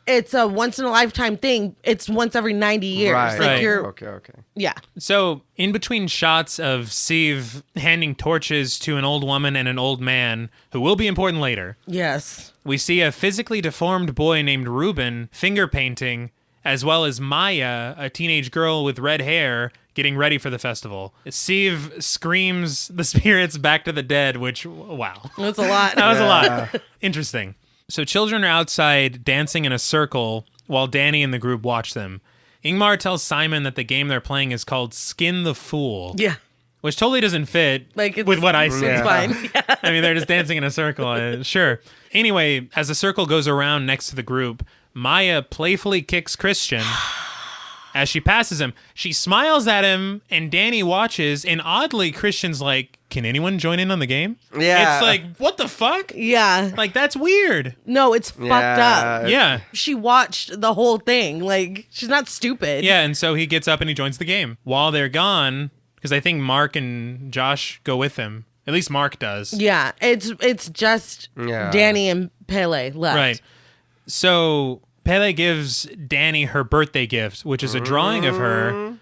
it's a once in a lifetime thing. It's once every 90 years. Right. Like Right. you're, Okay. yeah. So, in between shots of Siv handing torches to an old woman and an old man, who will be important later, Yes. we see a physically deformed boy named Ruben finger painting, as well as Maya, a teenage girl with red hair, getting ready for the festival. Siv screams the spirits back to the dead, which, wow. That's a lot. That was a lot. Interesting. So children are outside dancing in a circle while Danny and the group watch them. Ingmar tells Simon that the game they're playing is called Skin the Fool. Yeah. Which totally doesn't fit Like it's, with what I see. It's fine. Yeah. I mean, they're just dancing in a circle. Sure. Anyway, as the circle goes around next to the group, Maya playfully kicks Christian. As she passes him, she smiles at him, and Danny watches, and oddly, Christian's like, can anyone join in on the game? Yeah. It's like, what the fuck? Yeah. Like, that's weird. No, it's fucked up. Yeah. She watched the whole thing. Like, she's not stupid. Yeah, and so he gets up and he joins the game. While they're gone, because I think Mark and Josh go with him. At least Mark does. Yeah. It's just Yeah. Danny and Pele left. Right. So Pele gives Danny her birthday gift, which is a drawing of her.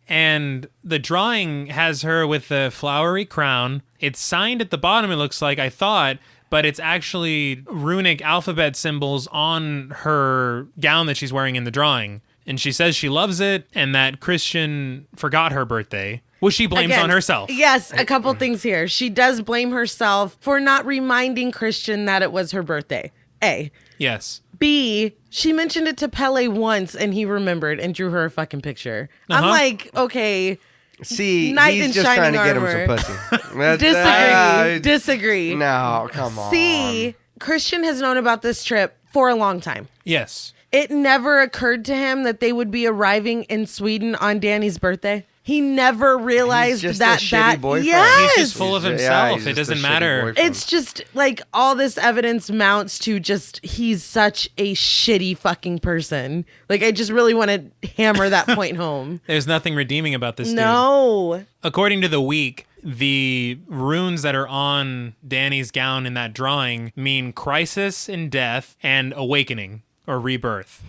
And the drawing has her with the flowery crown. It's signed at the bottom, it looks like, I thought, but it's actually runic alphabet symbols on her gown that she's wearing in the drawing. And she says she loves it and that Christian forgot her birthday, which she blames Again, on herself. Yes, a couple things here. She does blame herself for not reminding Christian that it was her birthday. A. Yes. B, she mentioned it to Pele once and he remembered and drew her a fucking picture. I'm Uh-huh. like, okay, See, Knight in he's just trying to shining get him armor. some pussy. That's- disagree. No, come on. C, Christian has known about this trip for a long time. Yes. It never occurred to him that they would be arriving in Sweden on Danny's birthday. He never realized He's just that a shitty boyfriend. Yes. He's just full of Yeah, himself. he's It just a doesn't shitty matter. boyfriend. It's just like all this evidence mounts to just he's such a shitty fucking person. Like I just really want to hammer that point home. There's nothing redeeming about this dude. No. According to the week, the runes that are on Danny's gown in that drawing mean crisis and death and awakening or rebirth.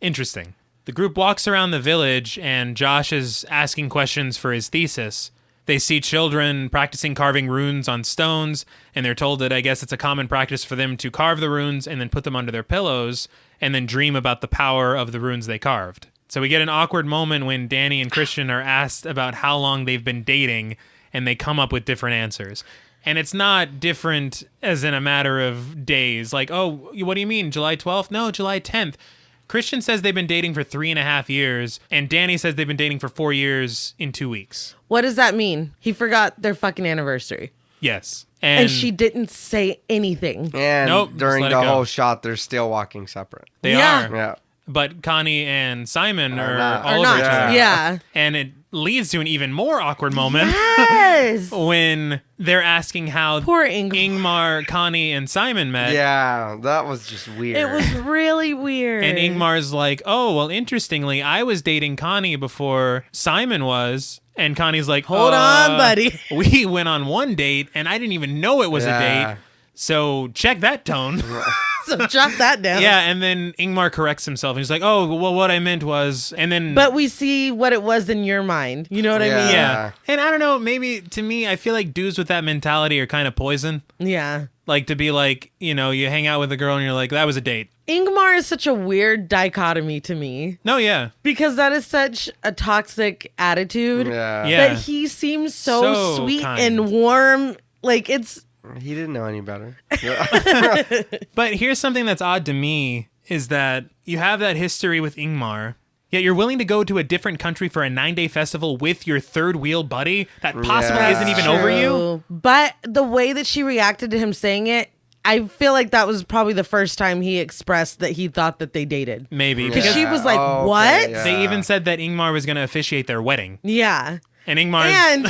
Interesting. The group walks around the village and Josh is asking questions for his thesis. They see children practicing carving runes on stones, and they're told that I guess it's a common practice for them to carve the runes and then put them under their pillows and then dream about the power of the runes they carved. So we get an awkward moment when Danny and Christian are asked about how long they've been dating, and they come up with different answers. And it's not different as in a matter of days. Like, oh, what do you mean, July 12th? No, July 10th. Christian says they've been dating for 3.5 years, and Danny says they've been dating for 4 years in 2 weeks. What does that mean? He forgot their fucking anniversary. Yes. And she didn't say anything. And Nope, during just let the it go. whole shot, they're still walking separate. They Yeah. are. Yeah. But Connie and Simon are not. all Or over not. each other. Yeah. And it leads to an even more awkward moment Yes. when they're asking how Poor Ingmar. Ingmar, Connie, and Simon met. Yeah, that was just weird. It was really weird. And Ingmar's like, oh, well, interestingly, I was dating Connie before Simon was. And Connie's like, Hold on, buddy. We went on one date, and I didn't even know it was a Yeah. date. So check that tone. So jot that down. Yeah, and then Ingmar corrects himself. And he's like, oh, well, what I meant was... And then... But we see what it was in your mind. You know what I Yeah. mean? Yeah. And I don't know, maybe, to me, I feel like dudes with that mentality are kind of poison. Yeah. Like, to be like, you know, you hang out with a girl and you're like, that was a date. Ingmar is such a weird dichotomy to me No, yeah. because that is such a toxic attitude. Yeah. Yeah. But he seems so So sweet kind. and warm. Like it's He didn't know any better. But here's something that's odd to me is that you have that history with Ingmar, yet you're willing to go to a different country for a 9-day festival with your third wheel buddy that possibly Yeah. isn't even over you. true. But the way that she reacted to him saying it, I feel like that was probably the first time he expressed that he thought that they dated. Maybe. Because Because she was like, Oh, okay, "What?" yeah. they even said that Ingmar was going to officiate their wedding. Yeah. And Ingmar And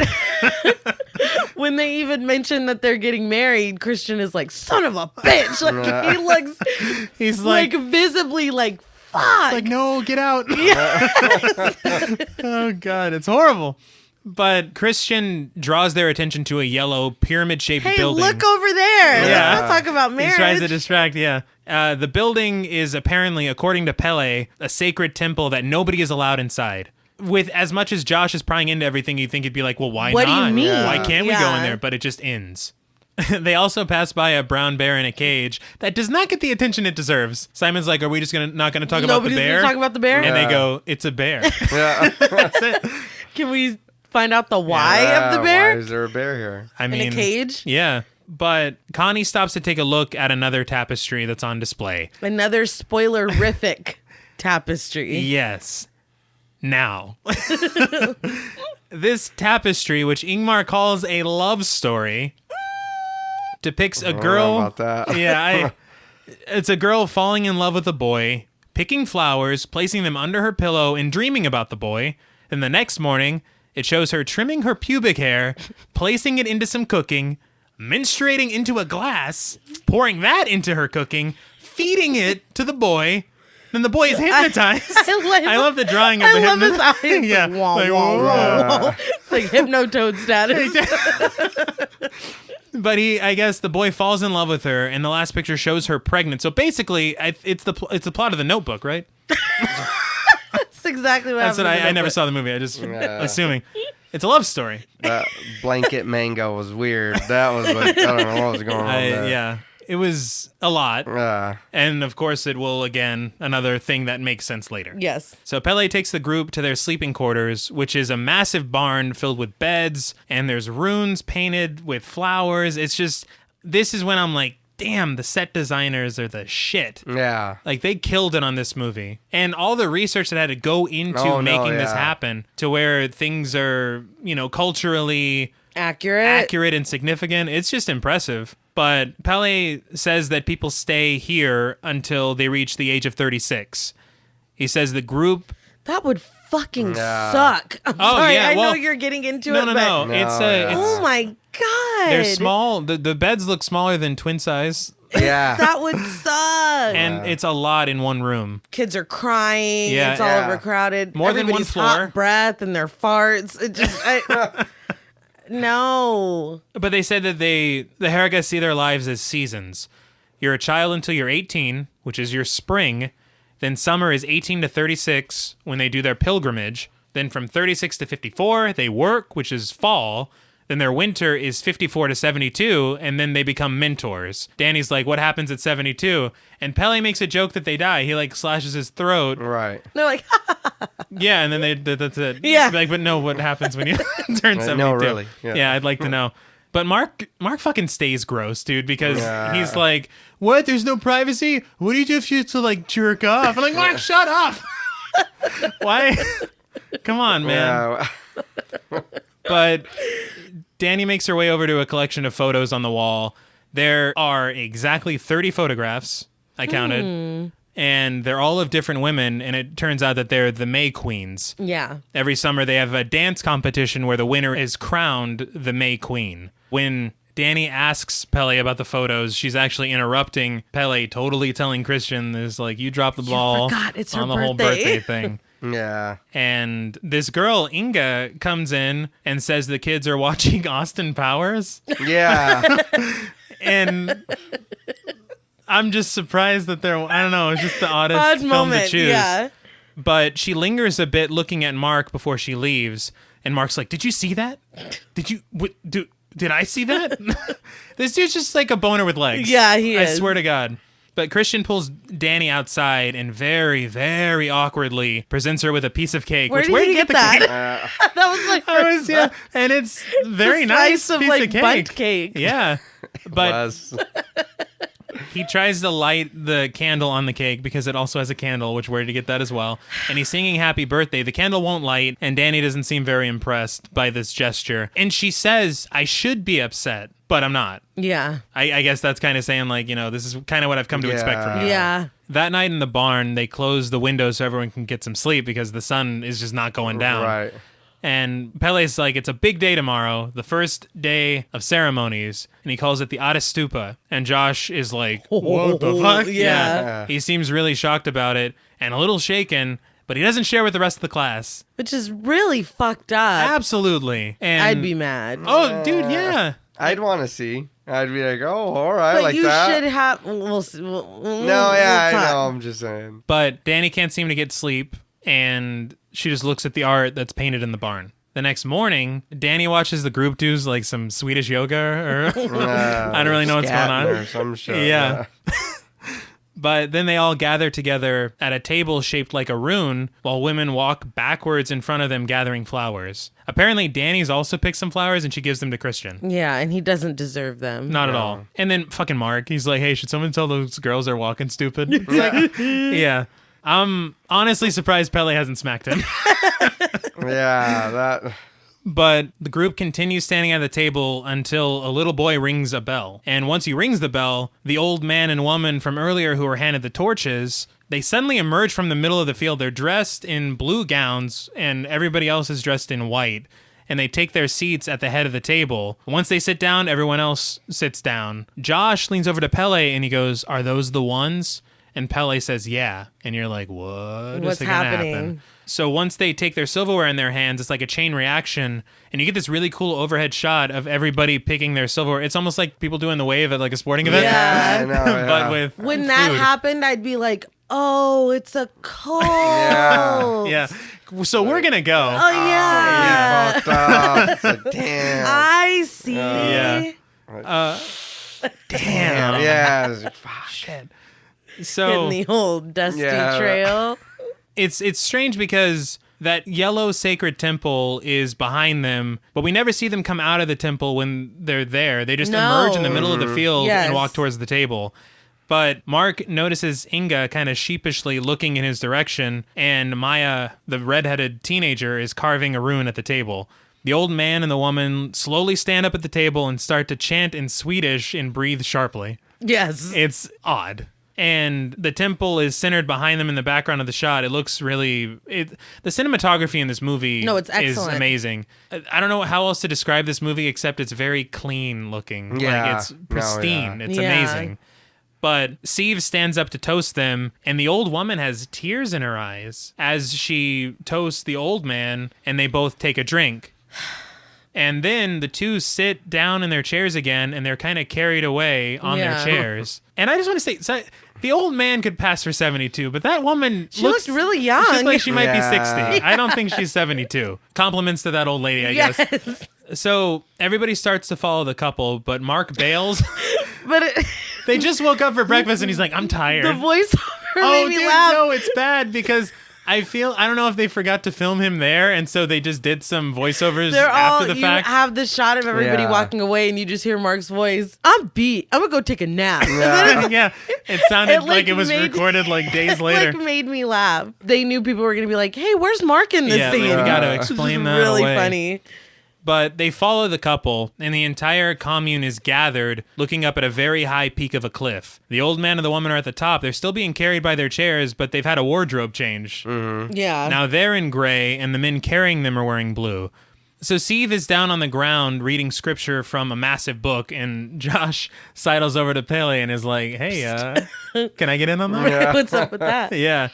When they even mention that they're getting married, Christian is like, son of a bitch. Like, he looks, He's like visibly like, fuck. like, no, get out. Oh, God, it's horrible. But Christian draws their attention to a yellow pyramid-shaped Hey, building. look over there. Yeah. Let's not talk about He marriage. tries to distract, yeah. The building is apparently, according to Pele, a sacred temple that nobody is allowed inside. With as much as Josh is prying into everything, you'd think it'd be like, well, why What do not? you mean? Why can't we go in Yeah. there? But it just ends. They also pass by a brown bear in a cage that does not get the attention it deserves. Simon's like, are we just not going to talk Nobody's about the bear? gonna talk about the bear? And they go, it's a bear. Yeah. That's it. Can we find out the why of the bear? Why is there a bear here? I mean, In a cage? Yeah. But Connie stops to take a look at another tapestry that's on display. Another spoilerific tapestry. Yes. Now. This tapestry, which Ingmar calls a love story, depicts a I don't know girl. about that. Yeah, it's a girl falling in love with a boy, picking flowers, placing them under her pillow, and dreaming about the boy. Then the next morning, it shows her trimming her pubic hair, placing it into some cooking, menstruating into a glass, pouring that into her cooking, feeding it to the boy. Then the boy is hypnotized. I love the drawing of I the love his hypnotist. eyes. Yeah. Wah, Like, wah, whoa. wah, wah. It's like Hypnotoad status. But I guess the boy falls in love with her, and the last picture shows her pregnant. So basically, it's the plot of The Notebook, right? That's exactly what That's what happened. I never saw the movie. I just assuming it's a love story. That blanket mango was weird. That was like, I don't know what was going on there. Yeah, it was a lot, and of course, it will again another thing that makes sense later. Yes. So Pele takes the group to their sleeping quarters, which is a massive barn filled with beds, and there's runes painted with flowers. It's just, this is when I'm like, damn, the set designers are the shit. Yeah. Like, they killed it on this movie. And all the research that had to go into making this happen, to where things are, culturally accurate and significant, it's just impressive. But Pele says that people stay here until they reach the age of 36. He says the group... That would fucking suck. I'm sorry. I know you're getting into it, but... No. It's oh my God. They're small. The beds look smaller than twin size. Yeah. That would suck. And it's a lot in one room. Kids are crying. Yeah. It's all overcrowded. More than one Everybody's floor. hot breath and their farts. It just... No. But they said that the Haruka see their lives as seasons. You're a child until you're 18, which is your spring. Then summer is 18 to 36 when they do their pilgrimage. Then from 36 to 54, they work, which is fall. Then their winter is 54 to 72, and then they become mentors. Danny's like, what happens at 72? And Pele makes a joke that they die. He like slashes his throat. Right. They're like, Yeah, and then that's it. Yeah. Like, but no, what happens when you turn 72? No, really. Yeah, I'd like to know. But Mark fucking stays gross, dude, because Yeah. he's like, what? There's no privacy? What do you do if you have to, like, jerk off? I'm like, Mark, shut up. Why? Come on, man. Yeah. But Danny makes her way over to a collection of photos on the wall. There are exactly 30 photographs, I counted, and they're all of different women, and it turns out that they're the May Queens. yeah. Every summer they have a dance competition where the winner is crowned the May Queen. When Danny asks Pele about the photos, she's actually interrupting Pele, totally telling Christian this, like, you dropped the ball forgot it's her on the whole birthday. birthday thing. Yeah. And this girl, Inga, comes in and says the kids are watching Austin Powers. Yeah. And I'm just surprised that they're, I don't know, it's just the oddest Odd film moment. to choose. Yeah. But she lingers a bit looking at Mark before she leaves. And Mark's like, did you see that? Did I see that? This dude's just like a boner with legs. Yeah, he I is. swear to God. But Christian pulls Danny outside and very, very awkwardly presents her with a piece of cake. Where which, did where'd he you get the that? cake? That was like, I was, yeah, and it's very nice slice of piece like of cake. bunt cake. Yeah, but Was. he tries to light the candle on the cake because it also has a candle, which where did he get that as well? And he's singing happy birthday. The candle won't light, and Danny doesn't seem very impressed by this gesture. And she says, I should be upset, but I'm not. Yeah. I guess that's kind of saying, like, this is kind of what I've come to expect from you. Yeah. That night in the barn, they close the windows so everyone can get some sleep because the sun is just not going down. Right. And Pele's like, it's a big day tomorrow, the first day of ceremonies, and he calls it the Ada Stupa. And Josh is like, what the fuck? Yeah. He seems really shocked about it and a little shaken, but he doesn't share with the rest of the class. Which is really fucked up. Absolutely. And I'd be mad. Oh, dude, yeah. I'd want to see. I'd be like, oh, all right, but like you that. should have. We'll see. No, yeah, I know. I'm just saying. But Danny can't seem to get sleep, and she just looks at the art that's painted in the barn. The next morning, Danny watches the group do like some Swedish yoga, or I don't really know what's going on. Or some shit. Yeah. But then they all gather together at a table shaped like a rune while women walk backwards in front of them gathering flowers. Apparently, Danny's also picked some flowers and she gives them to Christian. Yeah, and he doesn't deserve them. Not at all. And then fucking Mark, he's like, hey, should someone tell those girls they're walking stupid? It's like, yeah. I'm honestly surprised Pele hasn't smacked him. Yeah, that... But the group continues standing at the table until a little boy rings a bell. And once he rings the bell, the old man and woman from earlier who were handed the torches, they suddenly emerge from the middle of the field. They're dressed in blue gowns, and everybody else is dressed in white. And they take their seats at the head of the table. Once they sit down, everyone else sits down. Josh leans over to Pele and he goes, are those the ones? And Pele says, yeah. And you're like, what? What's happening? So once they take their silverware in their hands, it's like a chain reaction. And you get this really cool overhead shot of everybody picking their silverware. It's almost like people doing the wave at like a sporting event. Yeah. I know, yeah. But with When food. that happened, I'd be like, oh, it's a cult. Yeah. So we're going to go. Oh, yeah. Fucked up. It's like, damn. I see. Yeah. Damn. Yeah. It's like, fuck. Shit. So In the old dusty Yeah. trail. it's strange because that yellow sacred temple is behind them, but we never see them come out of the temple when they're there. They just No. emerge in the middle of the field Yes. and walk towards the table. But Mark notices Inga kind of sheepishly looking in his direction, and Maya, the redheaded teenager, is carving a rune at the table. The old man and the woman slowly stand up at the table and start to chant in Swedish and breathe sharply. Yes. It's odd. And the temple is centered behind them in the background of the shot. It looks really... the cinematography in this movie No, it's is excellent. amazing. I don't know how else to describe this movie except it's very clean looking. Yeah. Like, it's pristine. No, It's Yeah. amazing. But Sieve stands up to toast them, and the old woman has tears in her eyes as she toasts the old man, and they both take a drink. And then the two sit down in their chairs again, and they're kind of carried away on Yeah. their chairs. And I just want to say, so the old man could pass for 72, but that woman She looked really young. She looks like she might be Yeah. 60. I don't think she's 72. Compliments to that old lady, I guess. Yes. So everybody starts to follow the couple, but Mark bails. But They just woke up for breakfast, and he's like, I'm tired. the voiceover Oh, made me dude, laugh. no, it's bad because I don't know if they forgot to film him there, and so they just did some voiceovers They're all, after the you fact. have the shot of everybody Yeah. walking away and you just hear Mark's voice. I'm beat. I'm going to go take a nap. Yeah. Yeah, it sounded It, like it was made- recorded like days it, later. like made me laugh. They knew people were going to be like, hey, where's Mark in this Yeah, scene? we got to Yeah. explain It's that really away. funny. But they follow the couple, and the entire commune is gathered, looking up at a very high peak of a cliff. The old man and the woman are at the top. They're still being carried by their chairs, but they've had a wardrobe change. Yeah. Now they're in gray, and the men carrying them are wearing blue. So Sieve is down on the ground reading scripture from a massive book, and Josh sidles over to Pele and is like, hey, can I get in on that? Yeah. What's up with that? Yeah.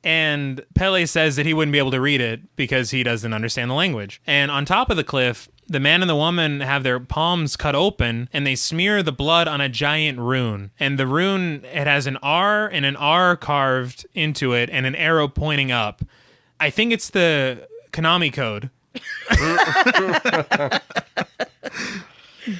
And Pele says that he wouldn't be able to read it because he doesn't understand the language. And on top of the cliff, the man and the woman have their palms cut open and they smear the blood on a giant rune. And the rune, it has an R and an R carved into it and an arrow pointing up. I think it's the Konami code.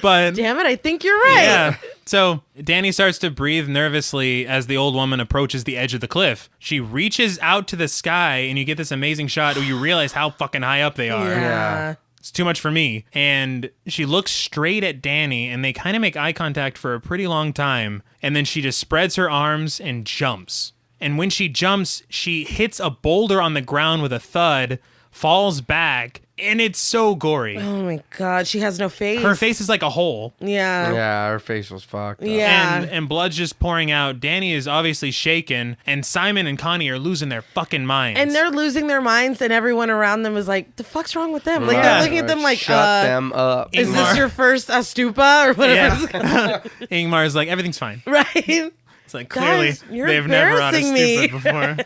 But Damn it, I think you're right. yeah. So Danny starts to breathe nervously as the old woman approaches the edge of the cliff. She reaches out to the sky, and you get this amazing shot where you realize how fucking high up they are. Yeah. It's too much for me. And she looks straight at Danny, and they kind of make eye contact for a pretty long time. And then she just spreads her arms and jumps. And when she jumps, she hits a boulder on the ground with a thud, falls back, and it's so gory. Oh my God, she has no face. Her face is like a hole. Yeah. Yeah, her face was fucked up. Yeah. And blood's just pouring out. Danny is obviously shaken, and Simon and Connie are losing their fucking minds. And they're losing their minds, and everyone around them is like, the fuck's wrong with them? Like, Right. they're looking at them like, shut them up. is Ingmar. this your first stupa or whatever? yeah. Ingmar's like, everything's fine. Right? It's like, clearly, Guys, you're they've never on a embarrassing me. stupid before.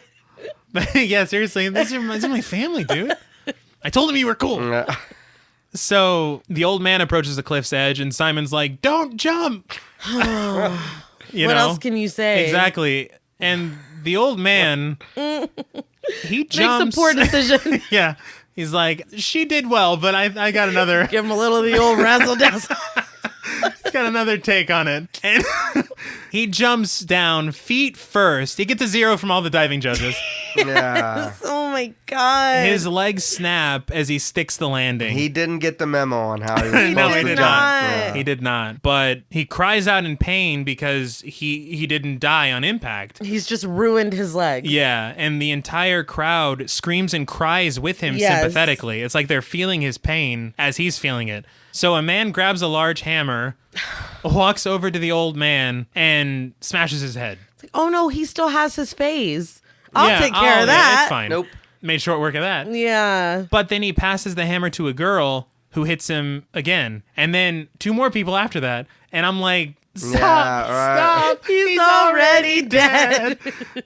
Yeah, seriously, this is my family, dude. I told him you were cool. Yeah. So the old man approaches the cliff's edge, and Simon's like, don't jump. You What know? else can you say? Exactly. And the old man, he Makes a jumps. poor decision. Yeah. He's like, she did well, but I got another. Give him a little of the old razzle dazzle. He's got another take on it. And he jumps down feet first. He gets a 0 from all the diving judges. Yeah. Oh my God. His legs snap as he sticks the landing. He didn't get the memo on how he was supposed No, he to did jump. not. Yeah. He did not. But he cries out in pain because he didn't die on impact. He's just ruined his leg. Yeah, and the entire crowd screams and cries with him Yes. sympathetically. It's like they're feeling his pain as he's feeling it. So a man grabs a large hammer, walks over to the old man, and smashes his head. Oh no, he still has his phase. I'll Yeah, take care of that. It's fine. Nope. Made short work of that. Yeah. But then he passes the hammer to a girl who hits him again. And then 2 more people after that. And I'm like, stop, Yeah, right. stop. He's already dead.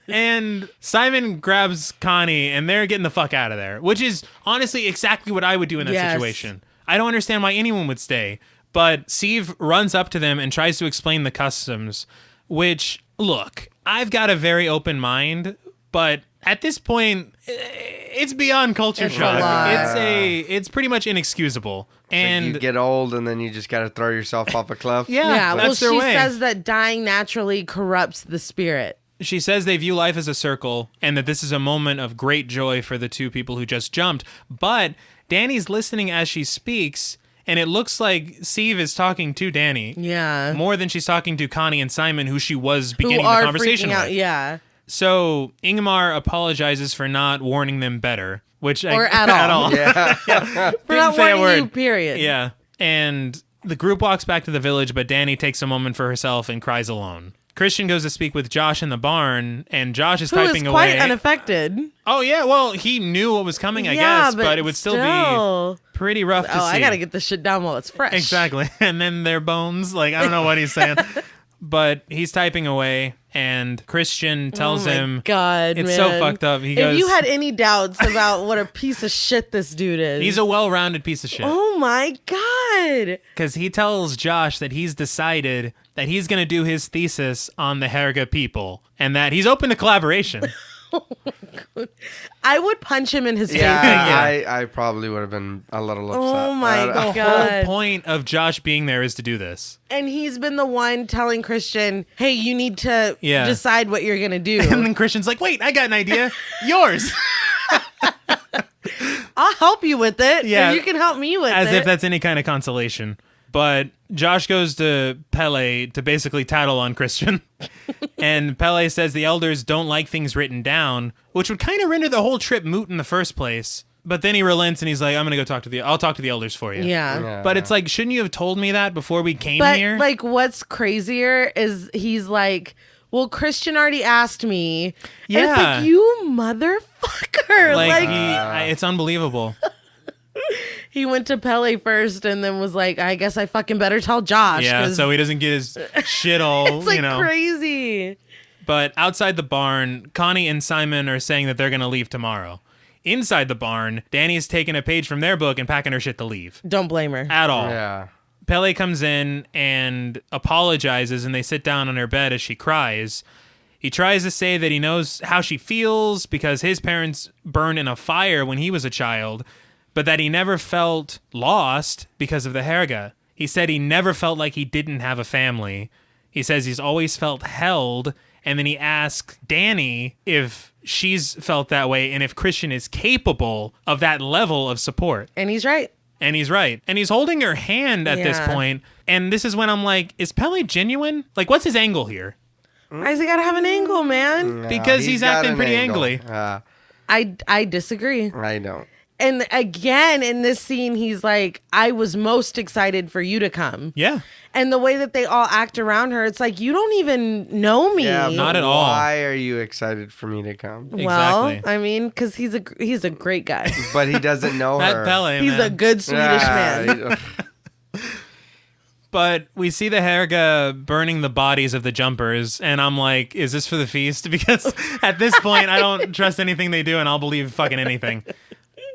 And Simon grabs Connie, and they're getting the fuck out of there, which is honestly exactly what I would do in that Yes. situation. I don't understand why anyone would stay. But Steve runs up to them and tries to explain the customs, which, look, I've got a very open mind, but at this point, it's beyond culture It's a shock. lot. It's pretty much inexcusable. And you get old and then you just got to throw yourself off a cliff. yeah, Well, that's their she way. says that dying naturally corrupts the spirit. She says they view life as a circle and that this is a moment of great joy for the 2 people who just jumped. But Danny's listening as she speaks, and it looks like Steve is talking to Danny. Yeah. More than she's talking to Connie and Simon, who she was beginning Who the are conversation freaking out. with. Yeah. So Ingmar apologizes for not warning them better, which Or at all. Yeah. We're Didn't not say a warning word. you, period. Yeah. And the group walks back to the village, but Danny takes a moment for herself and cries alone. Christian goes to speak with Josh in the barn, and Josh is Who typing is quite away. unaffected. Oh, yeah, well, he knew what was coming, I guess, but it would still be pretty rough to see. Oh, I gotta get this shit down while it's fresh. Exactly. And then their bones, like, I don't know what he's saying. But he's typing away, and Christian tells oh my him, God, it's man. so fucked up. He goes, If you had any doubts about what a piece of shit this dude is, he's a well-rounded piece of shit. oh my God. Because he tells Josh that he's decided that he's going to do his thesis on the Herga people, and that he's open to collaboration. I would punch him in his face. Yeah, I probably would have been a little upset. Oh my The God. whole point of Josh being there is to do this. And he's been the one telling Christian, hey, you need to Yeah. decide what you're going to do. And then Christian's like, wait, I got an idea. Yours. I'll help you with it. Yeah. Or you can help me with As it. if that's any kind of consolation. But Josh goes to Pele to basically tattle on Christian. And Pele says the elders don't like things written down, which would kind of render the whole trip moot in the first place. But then he relents and he's like, I'll talk to the elders for you. Yeah. Yeah. But it's like, shouldn't you have told me that before we came But here? like, what's crazier is he's like, well, Christian already asked me. Yeah. And it's like, you motherfucker. Like, it's unbelievable. he went to Pele first and then was like, I guess I fucking better tell Josh. Yeah, 'cause so he doesn't get his shit all, it's like you know. crazy. But outside the barn, Connie and Simon are saying that they're going to leave tomorrow. Inside the barn, Danny's taking a page from their book and packing her shit to leave. Don't blame her. At all. Yeah. Pele comes in and apologizes, and they sit down on her bed as she cries. He tries to say that he knows how she feels because his parents burned in a fire when he was a child, but that he never felt lost because of the Herga. He said he never felt like he didn't have a family. He says he's always felt held, and then he asks Danny if she's felt that way and if Christian is capable of that level of support. And he's right. And he's right. And he's holding her hand at this Yeah. point. And this is when I'm like, is Pele genuine? Like, what's his angle here? Why's he gotta have an angle, man? Because he's got acting an pretty angle. angly. I disagree. I don't. And again, in this scene, he's like, I was most excited for you to come. Yeah. And the way that they all act around her, it's like, you don't even know me. Yeah, Not at all. Why are you excited for me to come? Well, Exactly. I mean, because he's a great guy. But he doesn't know That her. Pele, He's man. a good Swedish man. But we see the Herga burning the bodies of the jumpers, and I'm like, is this for the feast? Because at this point, I don't trust anything they do, and I'll believe fucking anything.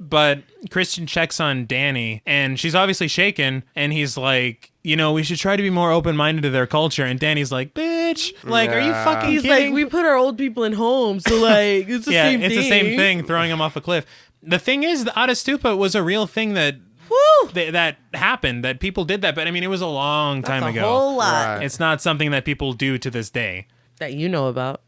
But Christian checks on Danny, and she's obviously shaken, and he's like, we should try to be more open-minded to their culture. And Danny's like, bitch, like, are you fucking He's kidding? like, we put our old people in homes, so like, it's the same thing. It's the same thing, throwing them off a cliff. The thing is, the Atastupa was a real thing that that happened, that people did that, but I mean, it was a long time That's a ago. whole lot Right. It's not something that people do to this day. that you know about.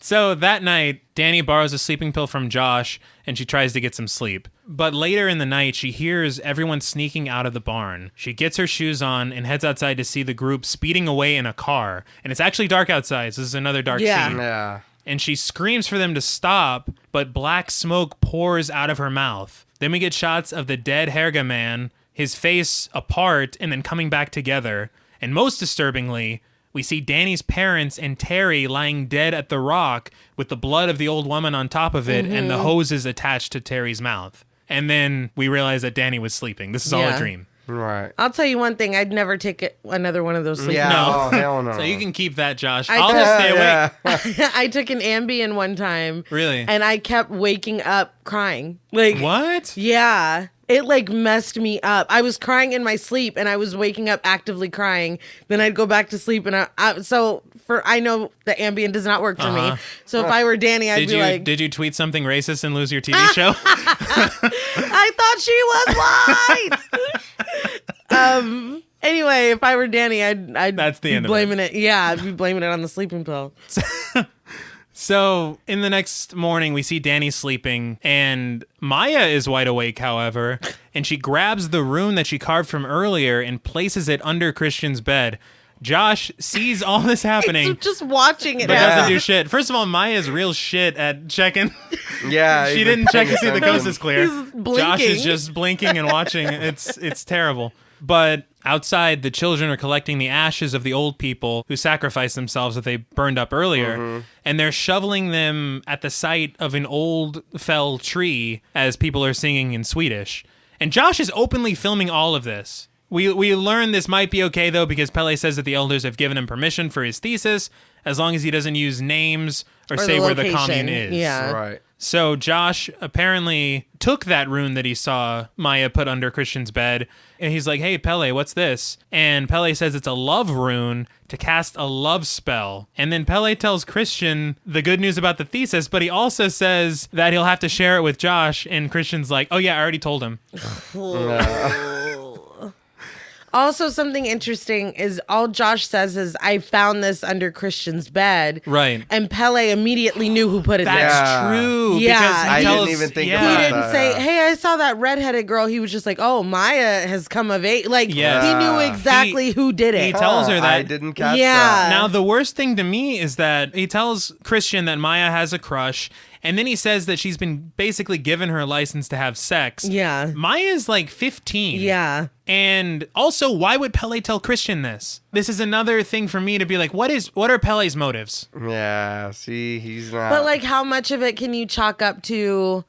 So that night, Danny borrows a sleeping pill from Josh, and she tries to get some sleep. But later in the night, she hears everyone sneaking out of the barn. She gets her shoes on and heads outside to see the group speeding away in a car. And it's actually dark outside, so this is another dark Yeah. scene. Yeah. And she screams for them to stop, but black smoke pours out of her mouth. Then we get shots of the dead Herga man, his face apart and then coming back together. And most disturbingly, we see Danny's parents and Terry lying dead at the rock with the blood of the old woman on top of it and the hoses attached to Terry's mouth. And then we realize that Danny was sleeping. This is all a Yeah. dream. Right. I'll tell you one thing. I'd never take another one of those sleeping Yeah. No. Oh, hell no. So you can keep that, Josh. I I'll took- just stay awake. Yeah. I took an Ambien one time. Really? And I kept waking up crying. Like, What? yeah. It like messed me up. I was crying in my sleep and I was waking up actively crying. Then I'd go back to sleep and I know the Ambien does not work for me. So if I were Danny, I'd be like, Did you tweet something racist and lose your TV show? I thought she was white. Anyway, if I were Danny, I'd That's the be end of blaming it. Yeah, I'd be blaming it on the sleeping pill. So in the next morning, we see Danny sleeping, and Maya is wide awake, however, and she grabs the rune that she carved from earlier and places it under Christian's bed. Josh sees all this happening, So just watching it but happen. doesn't do shit. First of all, Maya's real shit at checking. Yeah. She he's didn't check to see the attention. coast is clear. He's blinking. Josh is just blinking and watching. It's terrible. But outside, the children are collecting the ashes of the old people who sacrificed themselves that they burned up earlier, and they're shoveling them at the site of an old fell tree as people are singing in Swedish. And Josh is openly filming all of this. We learn this might be okay, though, because Pele says that the elders have given him permission for his thesis as long as he doesn't use names or say the where the location. commune is. Yeah. Right. So Josh apparently took that rune that he saw Maya put under Christian's bed, and he's like, hey, Pele, what's this? And Pele says it's a love rune to cast a love spell. And then Pele tells Christian the good news about the thesis, but he also says that he'll have to share it with Josh, and Christian's like, oh yeah, I already told him. Also, something interesting is all Josh says is, I found this under Christian's bed. Right. And Pele immediately knew who put it there. That's Yeah. true. Yeah. Because he I tells- didn't even think He about didn't that, say, yeah. hey, I saw that redheaded girl. He was just like, oh, Maya has come of age. Like, Yes. he knew exactly who did it. he tells her that. I didn't catch Yeah. that. Now, the worst thing to me is that he tells Christian that Maya has a crush, and then he says that she's been basically given her license to have sex. Yeah. Maya's like 15. Yeah. And also, why would Pele tell Christian this? This is another thing for me to be like, what are Pele's motives? Yeah. See, he's not. But like, how much of it can you chalk up to,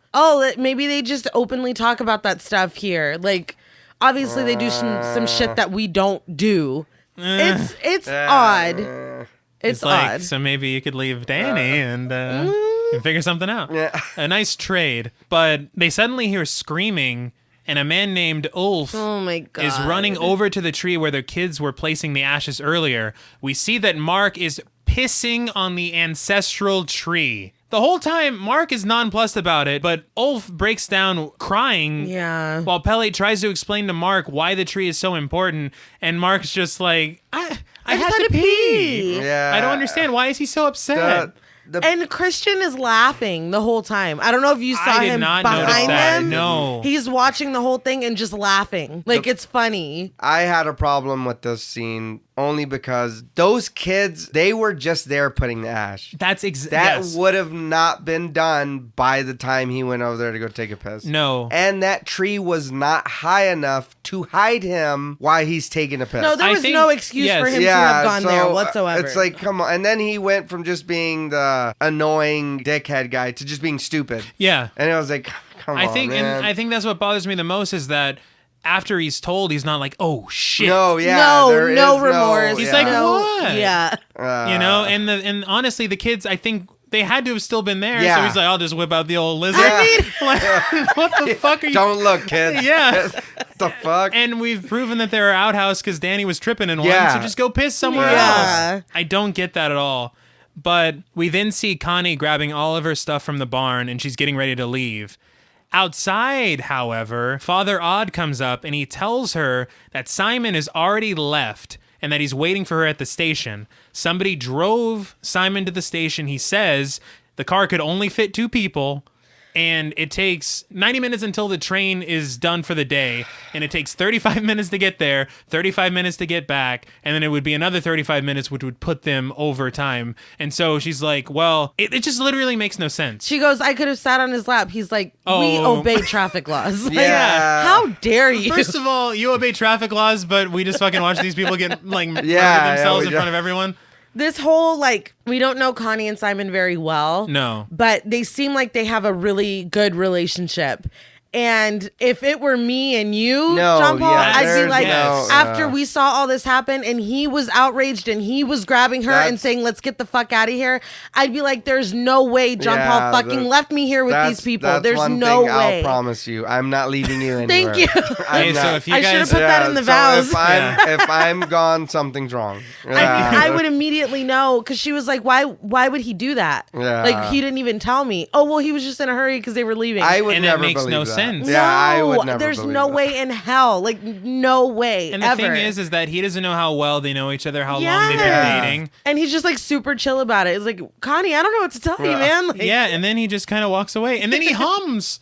maybe they just openly talk about that stuff here. Like, obviously they do some shit that we don't do. It's odd. It's like, odd. so maybe you could leave Danny and figure something out. Yeah. A nice trade. But they suddenly hear screaming, and a man named Ulf Oh my God. is running over to the tree where their kids were placing the ashes earlier. We see that Mark is pissing on the ancestral tree. The whole time, Mark is nonplussed about it, but Ulf breaks down crying Yeah. while Pele tries to explain to Mark why the tree is so important, and Mark's just like, I just had to pee. Yeah. I don't understand. Why is he so upset? And Christian is laughing the whole time. I don't know if you saw I did him not notice behind that. him. No. He's watching the whole thing and just laughing. Like, it's funny. I had a problem with this scene only because those kids, they were just there putting the ash. That would have not been done by the time he went over there to go take a piss. No. And that tree was not high enough to hide him while he's taking a piss. No, there was no excuse for him to have gone there whatsoever. It's like, come on. And then he went from just being the annoying dickhead guy to just being stupid. Yeah. And it was like, come on, man. And I think that's what bothers me the most is that after he's told, he's not like, oh shit. No, yeah. No remorse. He's like, what? Yeah. And honestly, the kids, I think they had to have still been there. Yeah. So he's like, I'll just whip out the old lizard. What the fuck are you? Don't look, kid. Yeah. The fuck? And we've proven that they're outhouse because Danny was tripping in one. Yeah. So just go piss somewhere else. I don't get that at all. But we then see Connie grabbing all of her stuff from the barn and she's getting ready to leave. Outside, however, Father Odd comes up and he tells her that Simon has already left and that he's waiting for her at the station. Somebody drove Simon to the station. He says the car could only fit 2 people. And it takes 90 minutes until the train is done for the day. And it takes 35 minutes to get there, 35 minutes to get back. And then it would be another 35 minutes, which would put them over time. And so she's like, well, it just literally makes no sense. She goes, I could have sat on his lap. He's like, we obey traffic laws. Like, Yeah. How dare you? First of all, you obey traffic laws, but we just fucking watch these people get like murder themselves in front of everyone. This whole, like, we don't know Connie and Simon very well. No. But they seem like they have a really good relationship. And if it were me and you, John Paul, I'd be like, after we saw all this happen and he was outraged and he was grabbing her and saying, let's get the fuck out of here, I'd be like, there's no way John Paul fucking left me here with these people. There's no way. I'll promise you. I'm not leaving you anywhere. Thank you. So if you I should have put that in the vows. If I'm gone, something's wrong. I would immediately know because she was like, why would he do that? Yeah. Like, he didn't even tell me. Oh, well, he was just in a hurry because they were leaving. I would And never it makes believe no that. sense. Yeah, I would never there's believe no that. way in hell. Like, no way. And the ever. thing is that he doesn't know how well they know each other, how long they've been dating. And he's just like super chill about it. It's like, Connie, I don't know what to tell you, man. Like, And then he just kind of walks away. And then he hums.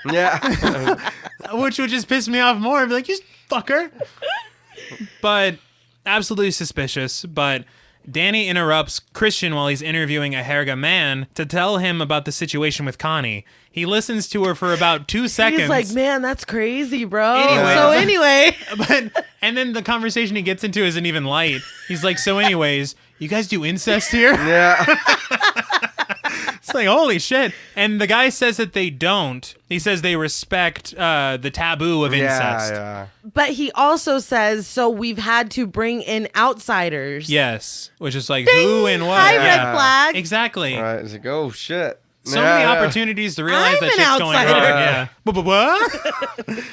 Yeah. Which would just piss me off more. I'd be like, you fucker. But absolutely suspicious. But Danny interrupts Christian while he's interviewing a Herga man to tell him about the situation with Connie. He listens to her for about 2 seconds. He's like, man, that's crazy, bro. Anyway. So anyway. And then the conversation he gets into isn't even light. He's like, so anyways, you guys do incest here? Yeah. It's like, holy shit. And the guy says that they don't. He says they respect the taboo of incest. Yeah. But he also says, so we've had to bring in outsiders. Yes. Which is like, Ding! who and what? Hi, red flag. Exactly. All right. It's like, oh, shit. So many opportunities to realize I'm that an shit's going wrong. outsider. Yeah. What?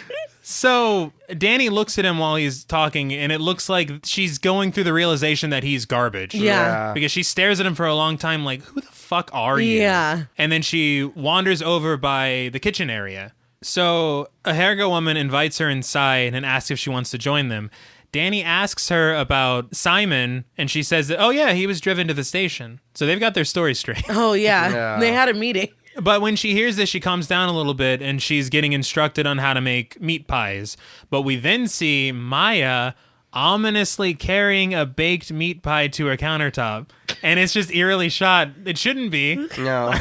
So Danny looks at him while he's talking, and it looks like she's going through the realization that he's garbage. Yeah. Because she stares at him for a long time like, who the fuck are you? Yeah. And then she wanders over by the kitchen area. So a Herga woman invites her inside and asks if she wants to join them. Danny asks her about Simon, and she says that, oh yeah, he was driven to the station. So they've got their story straight. Oh, yeah. They had a meeting. But when she hears this, she calms down a little bit, and she's getting instructed on how to make meat pies. But we then see Maya ominously carrying a baked meat pie to her countertop. And it's just eerily shot. It shouldn't be. No.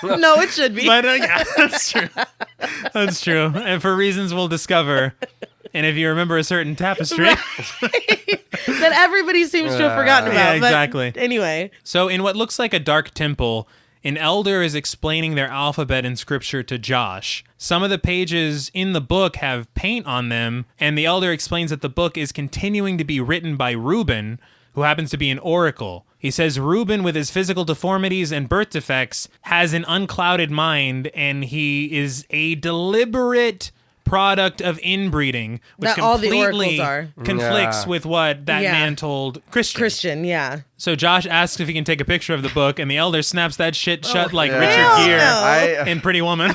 No, it should be. But yeah, that's true. That's true. And for reasons we'll discover. And if you remember a certain tapestry. That everybody seems to have forgotten about. Yeah, exactly. But anyway. So in what looks like a dark temple, an elder is explaining their alphabet in scripture to Josh. Some of the pages in the book have paint on them, and the elder explains that the book is continuing to be written by Reuben, who happens to be an oracle. He says Reuben, with his physical deformities and birth defects, has an unclouded mind, and he is a deliberate product of inbreeding, which That all the completely oracles are. conflicts with what that Yeah. man told Christian. Christian, yeah. So Josh asks if he can take a picture of the book, and the elder snaps that shit shut like yeah. Richard Hell Gere no. in Pretty Woman.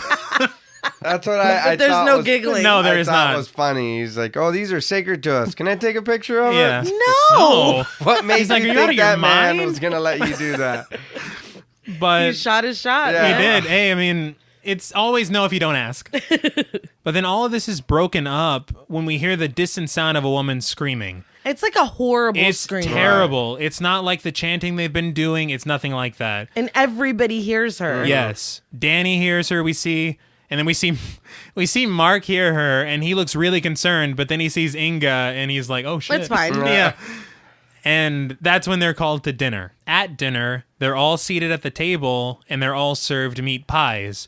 That's what I There's thought no was, giggling. No, there I is thought not. was funny. He's like, oh, these are sacred to us. Can I take a picture of Yeah. it? No. What made He's like, you "Are you out think of your that man mind?" was going to let you do that? But He shot his shot. Yeah. he man. did. Hey, I mean, it's always no if you don't ask. But then all of this is broken up when we hear the distant sound of a woman screaming. It's like a horrible It's scream. terrible. It's not like the chanting they've been doing. It's nothing like that. And everybody hears her. Yes. Danny hears her, we see, and then we see Mark hear her, and he looks really concerned, but then he sees Inga, and he's like, oh, shit. It's fine. Yeah. And that's when they're called to dinner. At dinner, they're all seated at the table, and they're all served meat pies.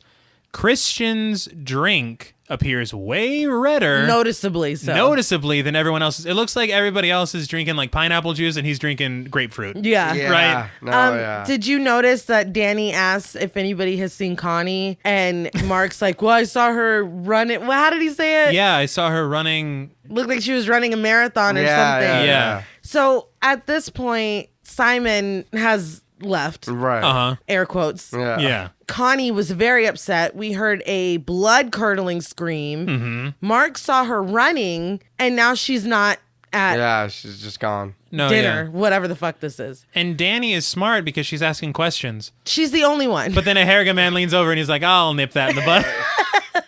Christian's drink appears way redder. Noticeably so. Noticeably than everyone else's. It looks like everybody else is drinking like pineapple juice and he's drinking grapefruit. Yeah. Yeah. Right. No, yeah. Did you notice that Danny asks if anybody has seen Connie, and Mark's like, well, I saw her running. Well, how did he say it? Yeah, I saw her running. Looked like she was running a marathon or something. Yeah. So at this point, Simon has left. Right. Uh-huh. Air quotes. Yeah. Yeah. Connie was very upset. We heard a blood-curdling scream. Mm-hmm. Mark saw her running, and now she's not at Yeah, she's just gone. No, dinner, yeah. whatever the fuck this is. And Danny is smart because she's asking questions. She's the only one. But then a Harrigan man leans over and he's like, I'll nip that in the butt.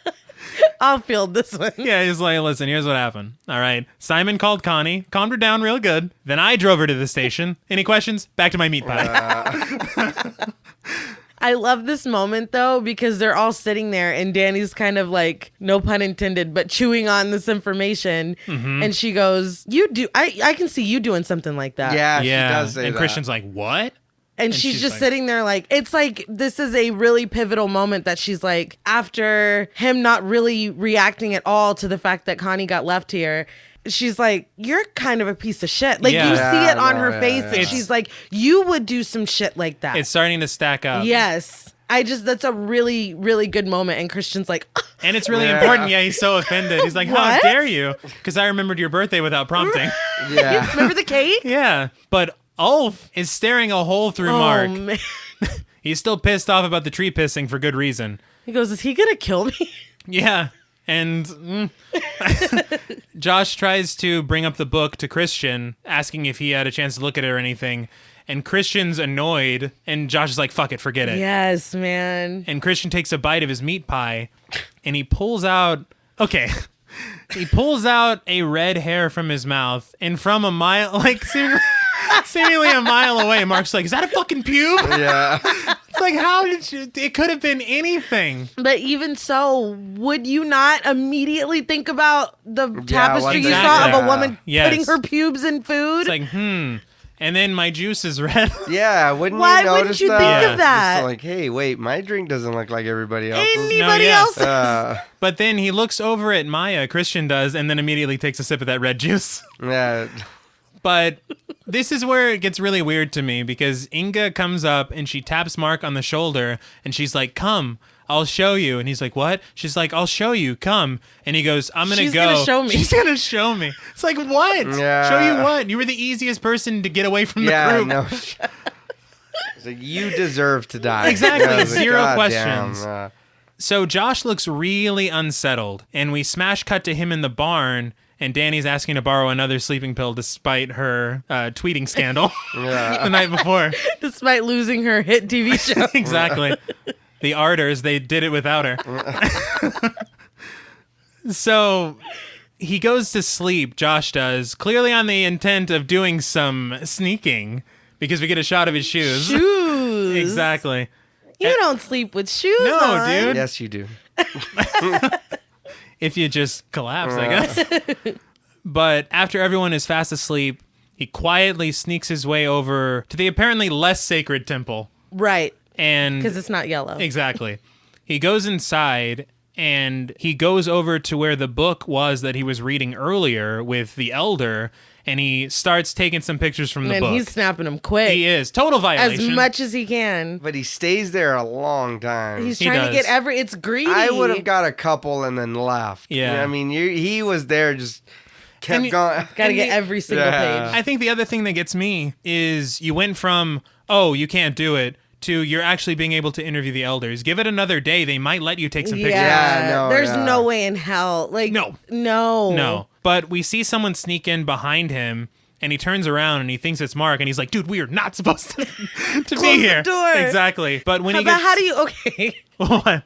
I'll field this one. Yeah, he's like, listen, here's what happened. All right. Simon called Connie, calmed her down real good. Then I drove her to the station. Any questions? Back to my meat pie. I love this moment though, because they're all sitting there and Danny's kind of like, no pun intended, but chewing on this information. Mm-hmm. And she goes, I can see you doing something like that. Yeah, Yeah. she does say And that. Christian's like, what? And she's she's just like- sitting there like, it's like, this is a really pivotal moment that she's like, after him not really reacting at all to the fact that Connie got left here, she's like, you're kind of a piece of shit. Like, Yeah. you see it on Yeah, her no, face yeah, that yeah. she's like, you would do some shit like that. It's starting to stack up. Yes. That's a really, really good moment. And Christian's like, And it's really Yeah. important. Yeah, he's so offended. He's like, how What? dare you? Because I remembered your birthday without prompting. Yeah. remember the cake? Yeah. But Ulf is staring a hole through Mark. Oh, man. He's still pissed off about the tree pissing for good reason. He goes, is he going to kill me? Yeah. And Josh tries to bring up the book to Christian, asking if he had a chance to look at it or anything. And Christian's annoyed. And Josh is like, fuck it, forget it. Yes, man. And Christian takes a bite of his meat pie. And he pulls out... Okay. He pulls out a red hair from his mouth. And from a mile... Like, seemingly a mile away, Mark's like, is that a fucking pube? Yeah. It's like, how did you... It could have been anything. But even so, would you not immediately think about the tapestry you exactly. saw of a woman Yes. putting her pubes in food? It's like, And then my juice is red. Yeah, wouldn't Why you notice wouldn't you that? think Yeah. of that? Just like, hey, wait, my drink doesn't look like everybody else's. Anybody yeah. else? But then he looks over at Maya, Christian does, and then immediately takes a sip of that red juice. Yeah. But this is where it gets really weird to me because Inga comes up and she taps Mark on the shoulder and she's like, come, I'll show you. And he's like, what? She's like, I'll show you, come. And he goes, I'm going to She's go. gonna show me. She's going to show me. It's like, what? Yeah. Show you what? You were the easiest person to get away from the Yeah, group. no. It's like, you deserve to die. Exactly, I was like, zero God questions. damn, So Josh looks really unsettled, and we smash cut to him in the barn, and Danny's asking to borrow another sleeping pill despite her tweeting scandal the night before. Despite losing her hit TV show. Exactly. The Arders, they did it without her. So he goes to sleep, Josh does, clearly on the intent of doing some sneaking, because we get a shot of his shoes. Shoes. Exactly. You don't sleep with shoes No, on. dude. Yes, you do. If you just collapse, I guess. But after everyone is fast asleep, he quietly sneaks his way over to the apparently less sacred temple. Right. And Because it's not yellow. exactly. He goes inside and he goes over to where the book was that he was reading earlier with the elder, and he starts taking some pictures from the And book. he's snapping them quick. He is. Total As violation. much as he can. But he stays there a long time. He's He trying to does. get it's greedy. I would have got a couple and then left. Yeah. I mean, he was there, just kept And you- going. Gotta And get he- every single Yeah. page. I think the other thing that gets me is you went from, oh, you can't do it, to you're actually being able to interview the elders. Give it another day. They might let you take some pictures. Yeah, no, There's yeah. no way in hell. Like, No. No. No. But we see someone sneak in behind him, And he turns around and he thinks it's Mark, and he's like, dude, we are not supposed to be Close here. the door. Exactly. But when How do you, okay. What?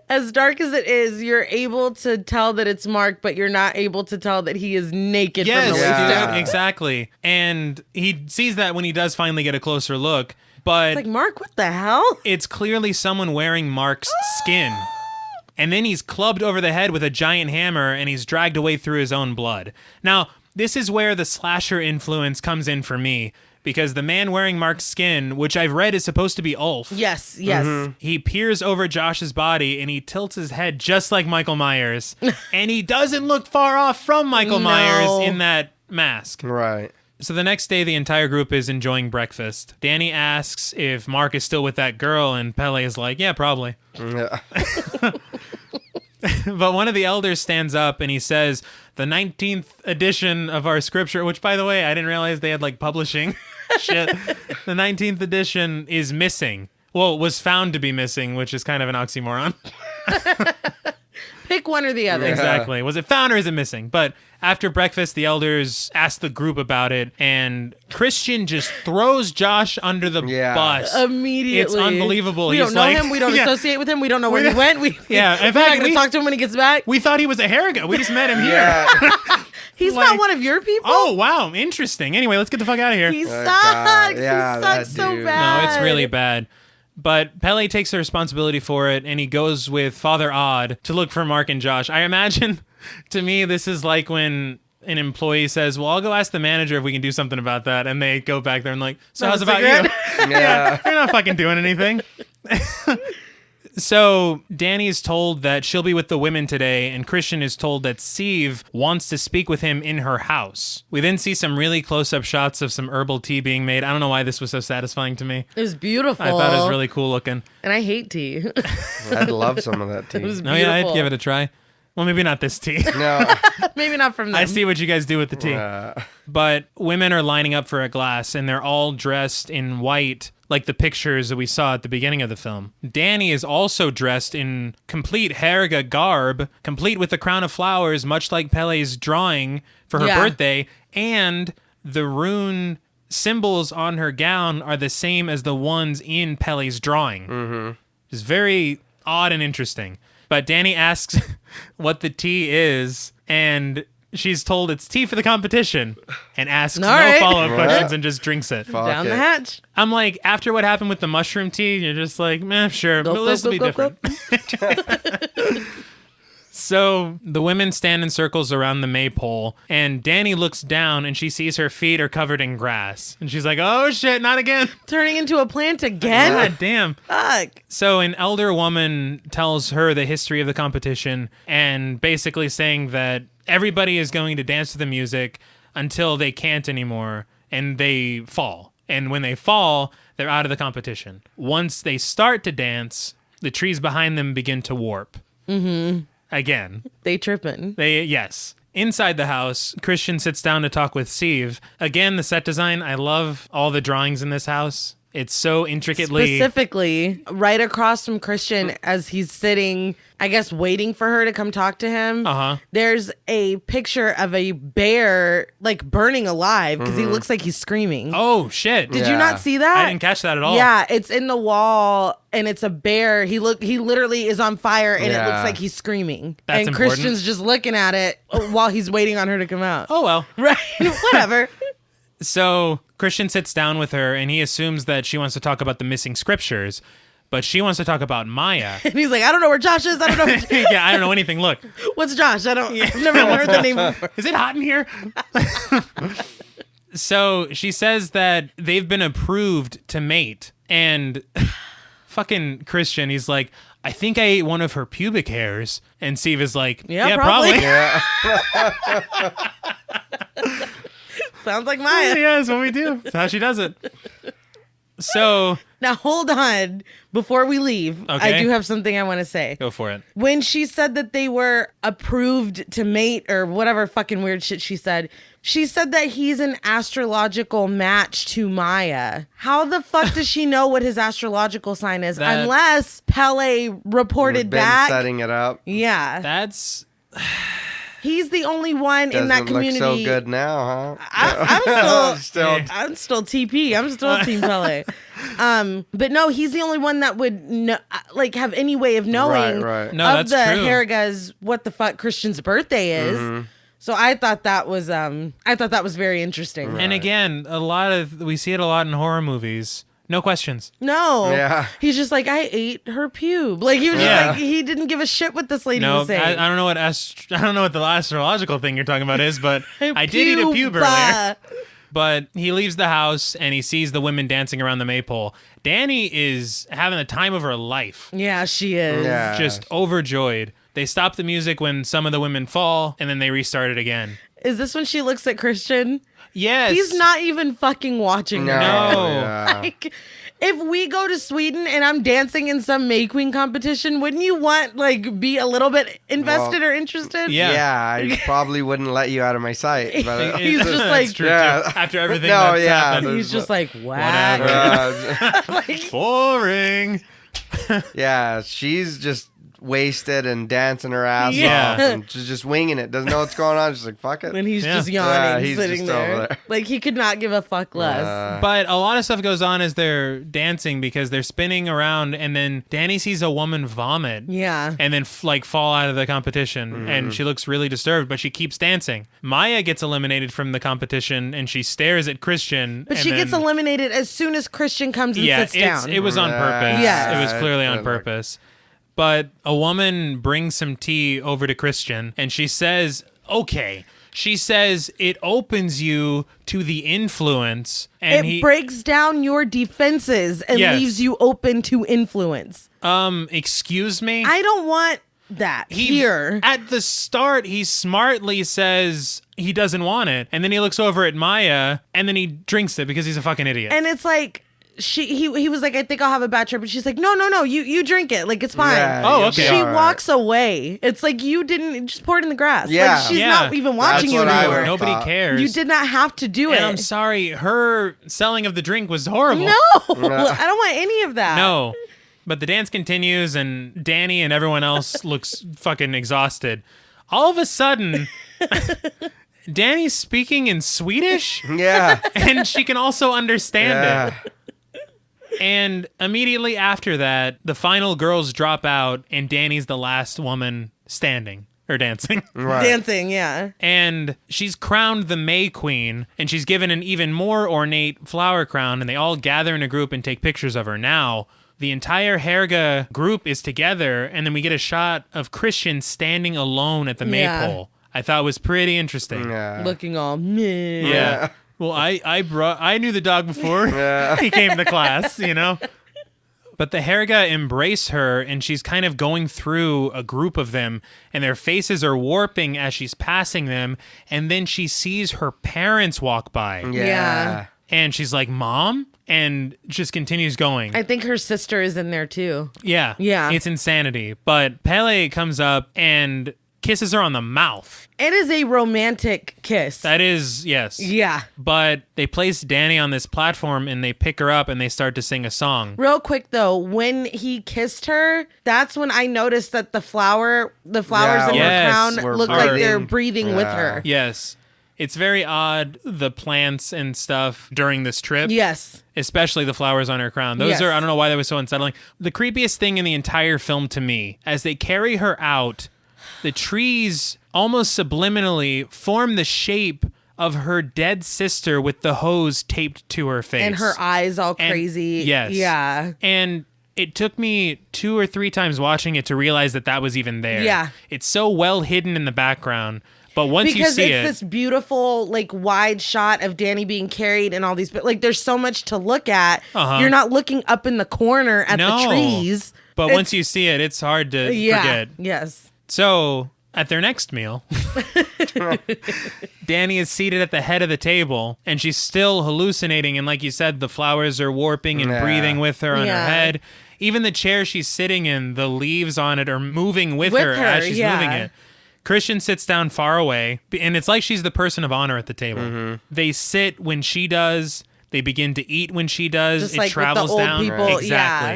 As dark as it is, you're able to tell that it's Mark, but you're not able to tell that he is naked from the waist Yeah. down. Exactly. And he sees that when he does finally get a closer look, but It's like, Mark, what the hell? it's clearly someone wearing Mark's skin. And then he's clubbed over the head with a giant hammer, and he's dragged away through his own blood. Now, this is where the slasher influence comes in for me, because the man wearing Mark's skin, which I've read is supposed to be Ulf. Yes. He peers over Josh's body and he tilts his head just like Michael Myers. And he doesn't look far off from Michael No. Myers in that mask. Right. So the next day, the entire group is enjoying breakfast. Danny asks if Mark is still with that girl, and Pele is like, yeah, probably. Yeah. But one of the elders stands up and he says, the 19th edition of our scripture, which, by the way, I didn't realize they had like publishing shit. The 19th edition is missing. Well, was found to be missing, which is kind of an oxymoron. Pick one or the other. Yeah. Exactly. Was it found or is it missing? But after breakfast, the elders ask the group about it, and Christian just throws Josh under the Yeah. bus. Immediately. It's unbelievable. We He's don't know like- him. We don't Yeah. associate with him. We don't know where he went. Yeah, in We're not fact, going to talk to him when he gets back. We thought he was a Harrigan. We just met him here. Yeah. He's like- not one of your people. Oh, wow. Interesting. Anyway, let's get the fuck out of here. He Oh, sucks. God. Yeah, He that sucks so dude. bad. No, it's really bad. But Pele takes the responsibility for it, and he goes with Father Odd to look for Mark and Josh. I imagine, to me, this is like when an employee says, well, I'll go ask the manager if we can do something about that. And they go back there and like, so Have how's a about cigarette? you? Yeah. You're not fucking doing anything. So Danny's told that she'll be with the women today, and Christian is told that Steve wants to speak with him in her house. We then see some really close-up shots of some herbal tea being made. I don't know why this was so satisfying to me. It was beautiful. I thought it was really cool looking. And I hate tea. I'd love some of that tea. It was Oh yeah, I'd beautiful. give it a try. Well, maybe not this tea. No. Maybe not from them. I see what you guys do with the tea. But women are lining up for a glass, and they're all dressed in white, like the pictures that we saw at the beginning of the film. Danny is also dressed in complete Herga garb, complete with the crown of flowers, much like Pele's drawing for her Yeah. birthday, and the rune symbols on her gown are the same as the ones in Pele's drawing. Mm-hmm. It's very odd and interesting. But Danny asks what the tea is, and she's told it's tea for the competition, and asks All no right. follow-up What? questions and just drinks it. Fuck Down it. the hatch. I'm like, after what happened with the mushroom tea, you're just like, meh, sure, but Gulp, this will be gulp, gulp, different. So the women stand in circles around the maypole, and Danny looks down and she sees her feet are covered in grass. And she's like, oh shit, not again. Turning into a plant again? God damn. Fuck. So an elder woman tells her the history of the competition and basically saying that everybody is going to dance to the music until they can't anymore and they fall. And when they fall, they're out of the competition. Once they start to dance, the trees behind them begin to warp. Mm-hmm. Again. They tripping. Yes. Inside the house, Christian sits down to talk with Steve. Again, the set design, I love all the drawings in this house. It's so intricately... Specifically, right across from Christian as he's sitting, I guess, waiting for her to come talk to him. Uh-huh. There's a picture of a bear, like, burning alive because he looks like he's screaming. Oh, shit. Did you Yeah. not see that? I didn't catch that at all. Yeah, it's in the wall and it's a bear. He literally is on fire and it Yeah. looks like he's screaming. That's and important. Christian's just looking at it while he's waiting on her to come out. Oh, well. Right. Whatever. So Christian sits down with her and he assumes that she wants to talk about the missing scriptures, but she wants to talk about Maya. And he's like, I don't know where Josh is. I don't know. Yeah, I don't know anything. Look, What's Josh? I've never heard the name before. is it hot in here? So she says that they've been approved to mate, and fucking Christian, he's like, I think I ate one of her pubic hairs. And Steve is like, Yeah, probably. Yeah. Sounds like Maya. Yeah, that's what we do. That's how she does it. So, Now, hold on. Before we leave, Okay. I do have something I want to say. go for it. When she said that they were approved to mate or whatever fucking weird shit she said that he's an astrological match to Maya. How the fuck does she know what his astrological sign is? That- Unless Pele reported Been back. setting it up. Yeah. That's... He's the only one in that community. Doesn't look so good now, huh? I'm still TP. I'm still Team Pele. But no, he's the only one that would have any way of knowing Right. No, of that's the true. Harriga's what the fuck Christian's birthday is. So I thought that was very interesting. And again, we see it a lot in horror movies. No questions. No. Yeah. He's just like, I ate her pube. Like he was just like, he didn't give a shit what this lady was saying. I don't know what the astrological thing you're talking about is, but I did eat a pube earlier. But he leaves the house and he sees the women dancing around the maypole. Danny is having the time of her life. Yeah, she is. Yeah. Just overjoyed. They stop the music when some of the women fall, and then they restart it again. Is this when she looks at Christian? Yes. He's not even fucking watching her. No. Yeah. Like, if we go to Sweden and I'm dancing in some May Queen competition, wouldn't you want, be a little bit invested or interested? Yeah. I probably wouldn't let you out of my sight. But He's just That's like, true, Yeah. too. After everything No, that's yeah, happened. he's just like, whack. uh, Boring. yeah, she's just wasted and dancing her ass Yeah. off and she's just winging it. Doesn't know what's going on. She's like, fuck it. And he's Yeah. just yawning, Yeah, he's sitting just over there. there. Like, he could not give a fuck less. But a lot of stuff goes on as they're dancing because they're spinning around, and then Danny sees a woman vomit. Yeah. And then fall out of the competition, and she looks really disturbed, but she keeps dancing. Maya gets eliminated from the competition, and she stares at Christian. But and she then, gets eliminated as soon as Christian comes and sits down. it was on purpose. Yes. It was clearly on Yeah. purpose. But a woman brings some tea over to Christian, and she says, okay. She says it opens you to the influence, and it breaks down your defenses and Yes. leaves you open to influence. excuse me? I don't want that here. At the start, he smartly says he doesn't want it, and then he looks over at Maya, and then he drinks it because he's a fucking idiot. And it's like, he was like, I think I'll have a bad trip. And she's like, no, you drink it. Like, it's fine. Yeah, Oh, you'll okay. be She all right. walks away. It's like, you didn't just pour it in the grass. Yeah. Like, she's Yeah. not even watching That's you what I anymore. would- Nobody cares. You did not have to do and it. I'm sorry, her selling of the drink was horrible. No, I don't want any of that. No. But the dance continues, and Danny and everyone else looks fucking exhausted. All of a sudden, Danny's speaking in Swedish, Yeah. and she can also understand Yeah. it. And immediately after that, the final girls drop out, and Danny's the last woman standing or dancing. Right. Dancing, yeah. And she's crowned the May Queen, and she's given an even more ornate flower crown, and they all gather in a group and take pictures of her. Now, the entire Herga group is together, and then we get a shot of Christian standing alone at the Yeah. maypole. I thought was pretty interesting. Yeah. Looking all meh. Yeah. Well, I knew the dog before he came to class, you know? But the Herga embrace her, and she's kind of going through a group of them, and their faces are warping as she's passing them, and then she sees her parents walk by, Yeah. and she's like, Mom? And just continues going. I think her sister is in there too. Yeah. Yeah. It's insanity. But Pele comes up and kisses her on the mouth. It is a romantic kiss. That is, yes. Yeah. But they place Danny on this platform and they pick her up and they start to sing a song. Real quick though, when he kissed her, that's when I noticed that the flowers in Yes, her crown were look like they're breathing. breathing with Yeah. her. Yes. It's very odd, the plants and stuff during this trip. Yes. Especially the flowers on her crown. Those Yes. are, I don't know why that was so unsettling. The creepiest thing in the entire film to me, as they carry her out, the trees almost subliminally form the shape of her dead sister with the hose taped to her face. And her eyes all And- crazy. Yes. Yeah. And it took me 2 or 3 times watching it to realize that that was even there. Yeah. It's so well hidden in the background. But once Because you see it's it, this beautiful, like, wide shot of Danny being carried and all these, but like, there's so much to look at. Uh-huh. You're not looking up in the corner at No. the trees. but It's- once you see it, it's hard to yeah. forget. Yes. So, at their next meal, Danny is seated at the head of the table, and she's still hallucinating. And like you said, the flowers are warping and Yeah. breathing with her on Yeah. her head. Even the chair she's sitting in, the leaves on it are moving with With her her, as she's yeah. moving it. Christian sits down far away, and it's like she's the person of honor at the table. They sit when she does. They begin to eat when she does. Just it like with the travels old down. people, Exactly.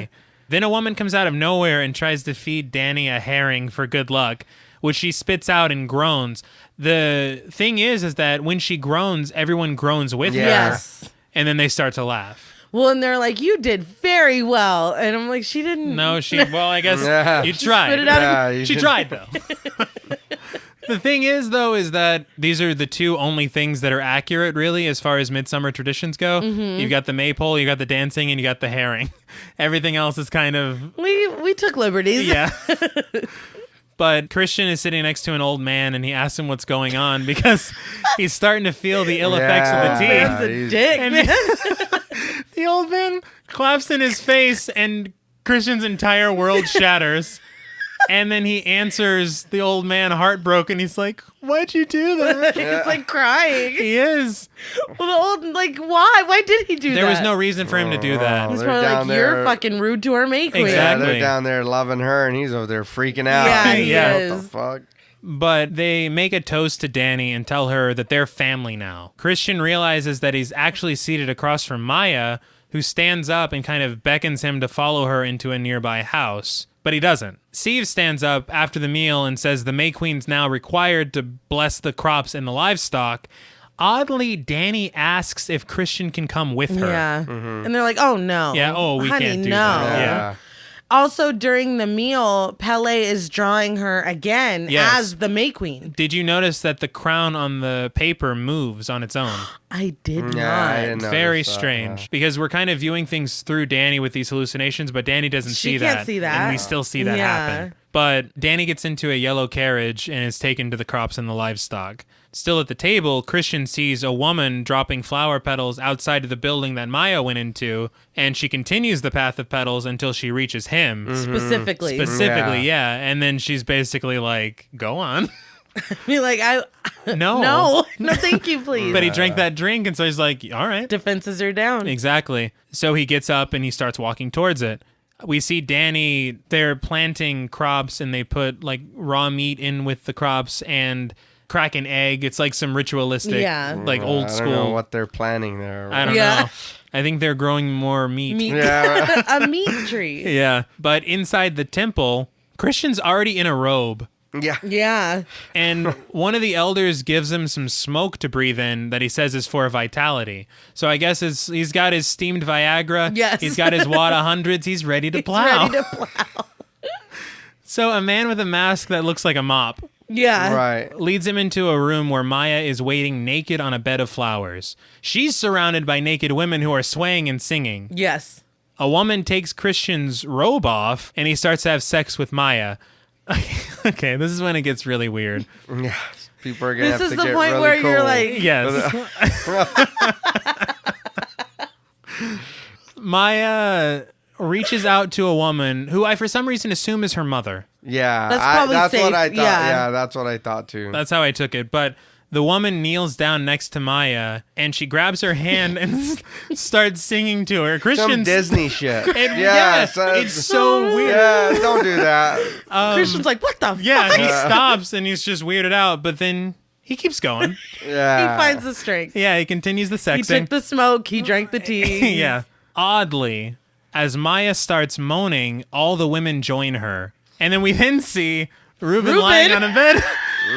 yeah. Then a woman comes out of nowhere and tries to feed Danny a herring for good luck. which she spits out and groans. The thing is that when she groans, everyone groans with her. Yes. And then they start to laugh. Well, and they're like, you did very well. And I'm like, she didn't. No, well, I guess you tried. Spit it out. She tried, though. The thing is, though, is that these are the two only things that are accurate, really, as far as Midsommar traditions go. Mm-hmm. You've got the maypole, you got the dancing, and you got the herring. Everything else is kind of... We took liberties. Yeah. But Christian is sitting next to an old man, and he asks him what's going on because he's starting to feel the ill effects of the tea. Man's a dick, And man. the old man claps in his face, and Christian's entire world shatters. And then he answers the old man heartbroken. He's like, why'd you do that? He's like crying. He is. Well, the old, like, why? Why did he do that? There was no reason for him to do that. He's They're probably down like, you're there- fucking rude to our May queen. Exactly. Yeah, they're down there loving her, and he's over there freaking out. Yeah, he What is. the fuck? But they make a toast to Danny and tell her that they're family now. Christian realizes that he's actually seated across from Maya, who stands up and kind of beckons him to follow her into a nearby house. But he doesn't. Steve stands up after the meal and says the May Queen's now required to bless the crops and the livestock. Oddly, Danny asks if Christian can come with her. Yeah. And they're like, oh, no. Yeah, we Honey, can't do no. that. Yeah. Also, during the meal, Pele is drawing her again Yes. as the May Queen. Did you notice that the crown on the paper moves on its own? I did Yeah, not. I didn't know. Very Notice that, strange. Because we're kind of viewing things through Danny with these hallucinations, but Danny doesn't She see can't that. see that. And we still see that Yeah. happen. But Danny gets into a yellow carriage and is taken to the crops and the livestock. Still at the table, Christian sees a woman dropping flower petals outside of the building that Maya went into, and she continues the path of petals until she reaches him. Specifically. Specifically, yeah. And then she's basically like, go on. Be like, No. no, thank you, please. But he drank that drink, and so he's like, all right. Defenses are down. Exactly. So he gets up and he starts walking towards it. We see Danny, they're planting crops and they put like raw meat in with the crops and crack an egg. It's like some ritualistic, Yeah. like old I school. don't know what they're planning there. I don't Yeah. know. I think they're growing more meat. Yeah. A meat tree. Yeah. But inside the temple, Christian's already in a robe. Yeah. Yeah. And one of the elders gives him some smoke to breathe in that he says is for vitality. So I guess he's got his steamed Viagra. Yes. He's got his Wada hundreds. He's ready to plow. Ready to plow. So a man with a mask that looks like a mop Yeah. Right. leads him into a room where Maya is waiting naked on a bed of flowers. She's surrounded by naked women who are swaying and singing. Yes. A woman takes Christian's robe off and he starts to have sex with Maya. Okay, this is when it gets really weird. Yeah. People are gonna This have is to the get point really where you're cold. like, Yes. Maya reaches out to a woman who I for some reason assume is her mother. Yeah. That's probably that's safe, what I thought. yeah. Yeah, that's what I thought too. That's how I took it. But the woman kneels down next to Maya and she grabs her hand and starts singing to her. Some Christian's Disney shit. it's so weird. Yeah, don't do that. Christian's like, what the Yeah, fuck? he stops and he's just weirded out, but then he keeps going. Yeah. He finds the strength. Yeah, he continues the He sexing. took the smoke. He drank the tea. Yeah. Oddly, as Maya starts moaning, all the women join her. And then we then see Ruben lying on a bed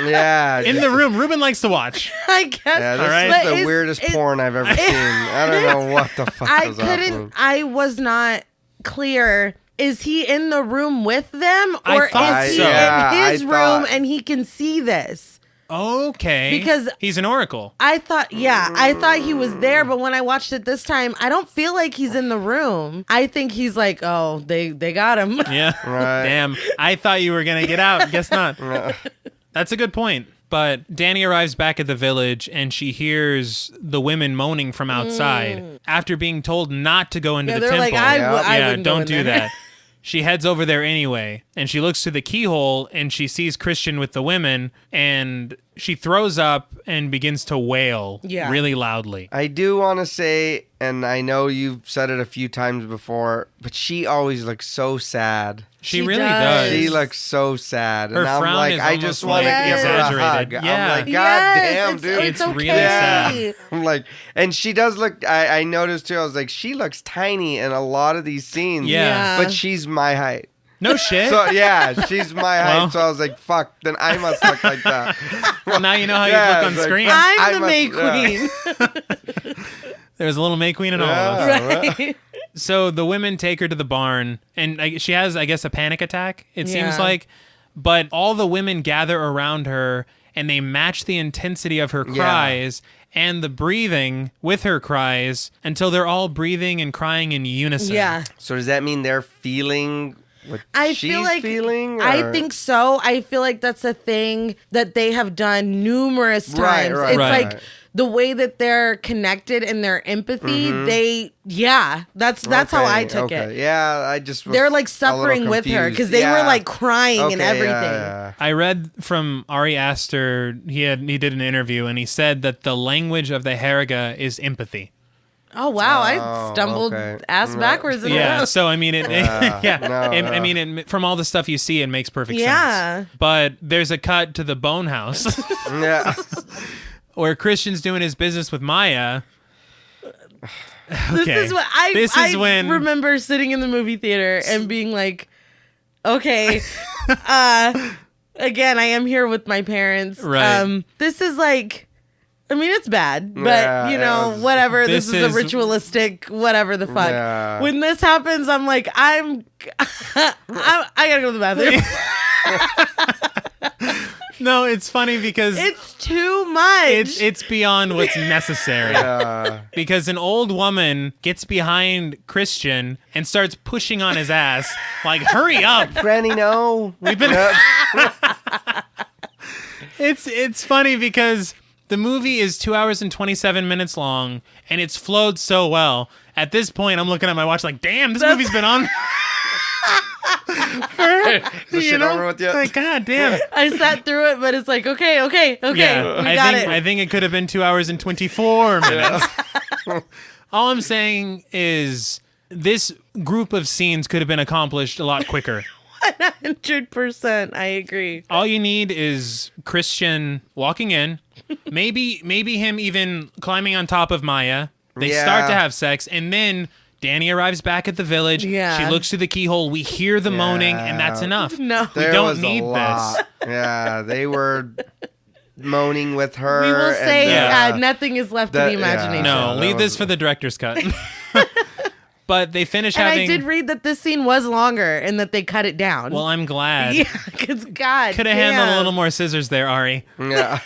Yeah. in the room. Ruben likes to watch. I guess. Yeah, this Alright. is But the is- weirdest is- porn I've ever seen. I don't know what the fuck I was couldn't. happening. I was not clear. Is he in the room with them, I or thought is he so. Yeah, in his I room thought- and he can see this? Okay. Because- he's an oracle. I thought he was there, but when I watched it this time, I don't feel like he's in the room. I think he's like, oh, they got him. Yeah. Right. Damn. I thought you were going to get out. Guess not. That's a good point. But Danny arrives back at the village and she hears the women moaning from outside after being told not to go into Yeah, the they're temple. like, I yeah, wouldn't go don't in do there. that. She heads over there anyway, and she looks through the keyhole and she sees Christian with the women, and she throws up and begins to wail really loudly. I do want to say, and I know you've said it a few times before, but she always looks so sad. She She really does. does. She looks so sad. Her and I'm frown like, is I just almost want to like give her a exaggerated. hug. Yeah. I'm like, God Yes, damn, dude. It's okay. really sad. I'm like, and she does look, I noticed too, I was like, she looks tiny in a lot of these scenes. Yeah. But she's my height. No shit. So yeah, she's my height. Well. So I was like, fuck. Then I must look like that. Well, now you know how you Yeah, look on it's like, screen. I'm the must- May yeah. Queen. There's a little May Queen in all of us. Right. So the women take her to the barn, and she has, I guess, a panic attack, it seems Yeah. like. But all the women gather around her, and they match the intensity of her cries and the breathing with her cries until they're all breathing and crying in unison. Yeah. So does that mean they're feeling what I she's feel like feeling? I or- think so. I feel like that's a thing that they have done numerous times. Right, It's right. like the way that they're connected and their empathy. That's how I took it. Yeah, I just was They're like a little suffering with her confused. because they were Yeah. like crying and Okay, everything. yeah. I read from Ari Aster, he did an interview, and he said that the language of the Herga is empathy. Oh wow, I Oh, stumbled okay. ass backwards in Yeah, a row. so I mean, I No. mean, from all the stuff you see, it makes perfect Yeah. sense. But there's a cut to the bone house Yeah. where Christian's doing his business with Maya. This Okay. is what This is when remember sitting in the movie theater and being like, okay, again, I am here with my parents. Right. This is like, I mean, it's bad, but Yeah, you it know, was- whatever. This This is a is- ritualistic, whatever the fuck. Yeah. When this happens, I'm like, I gotta go to the bathroom. no, it's funny because It's too much. it's beyond what's necessary. Yeah. Because an old woman gets behind Christian and starts pushing on his ass, like, hurry up. Granny, no. We've been. Yeah. It's funny because the movie is 2 hours and 27 minutes long, and it's flowed so well. At this point, I'm looking at my watch like, damn, this movie's been on. Is this shit over with yet? Like, god damn. I sat through it, but it's like, okay, Yeah, we got I think it could have been 2 hours and 24 minutes. All I'm saying is this group of scenes could have been accomplished a lot quicker. 100%. I agree. All you need is Christian walking in, maybe him even climbing on top of Maya. They start to Yeah. have sex, and then Danny arrives back at the village. Yeah. She looks through the keyhole. We hear the moaning, and that's enough. No. We There don't was a need lot. Yeah, they were moaning with her. We will say Yeah. nothing is left to That- the yeah. imagination. No, that leave was- this for the director's cut. But they finish And having. I did read that this scene was longer and that they cut it down. Well, I'm glad. yeah, because God, Could have handled a little more scissors there, Ari. Yeah.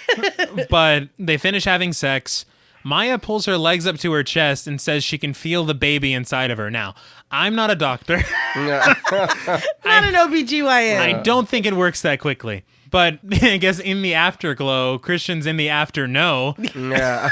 But they finish having sex. Maya pulls her legs up to her chest and says she can feel the baby inside of her. Now, I'm not a doctor. Yeah. Not an OBGYN. I don't think it works that quickly. But I guess in the afterglow, Christian's in the afterno, Yeah.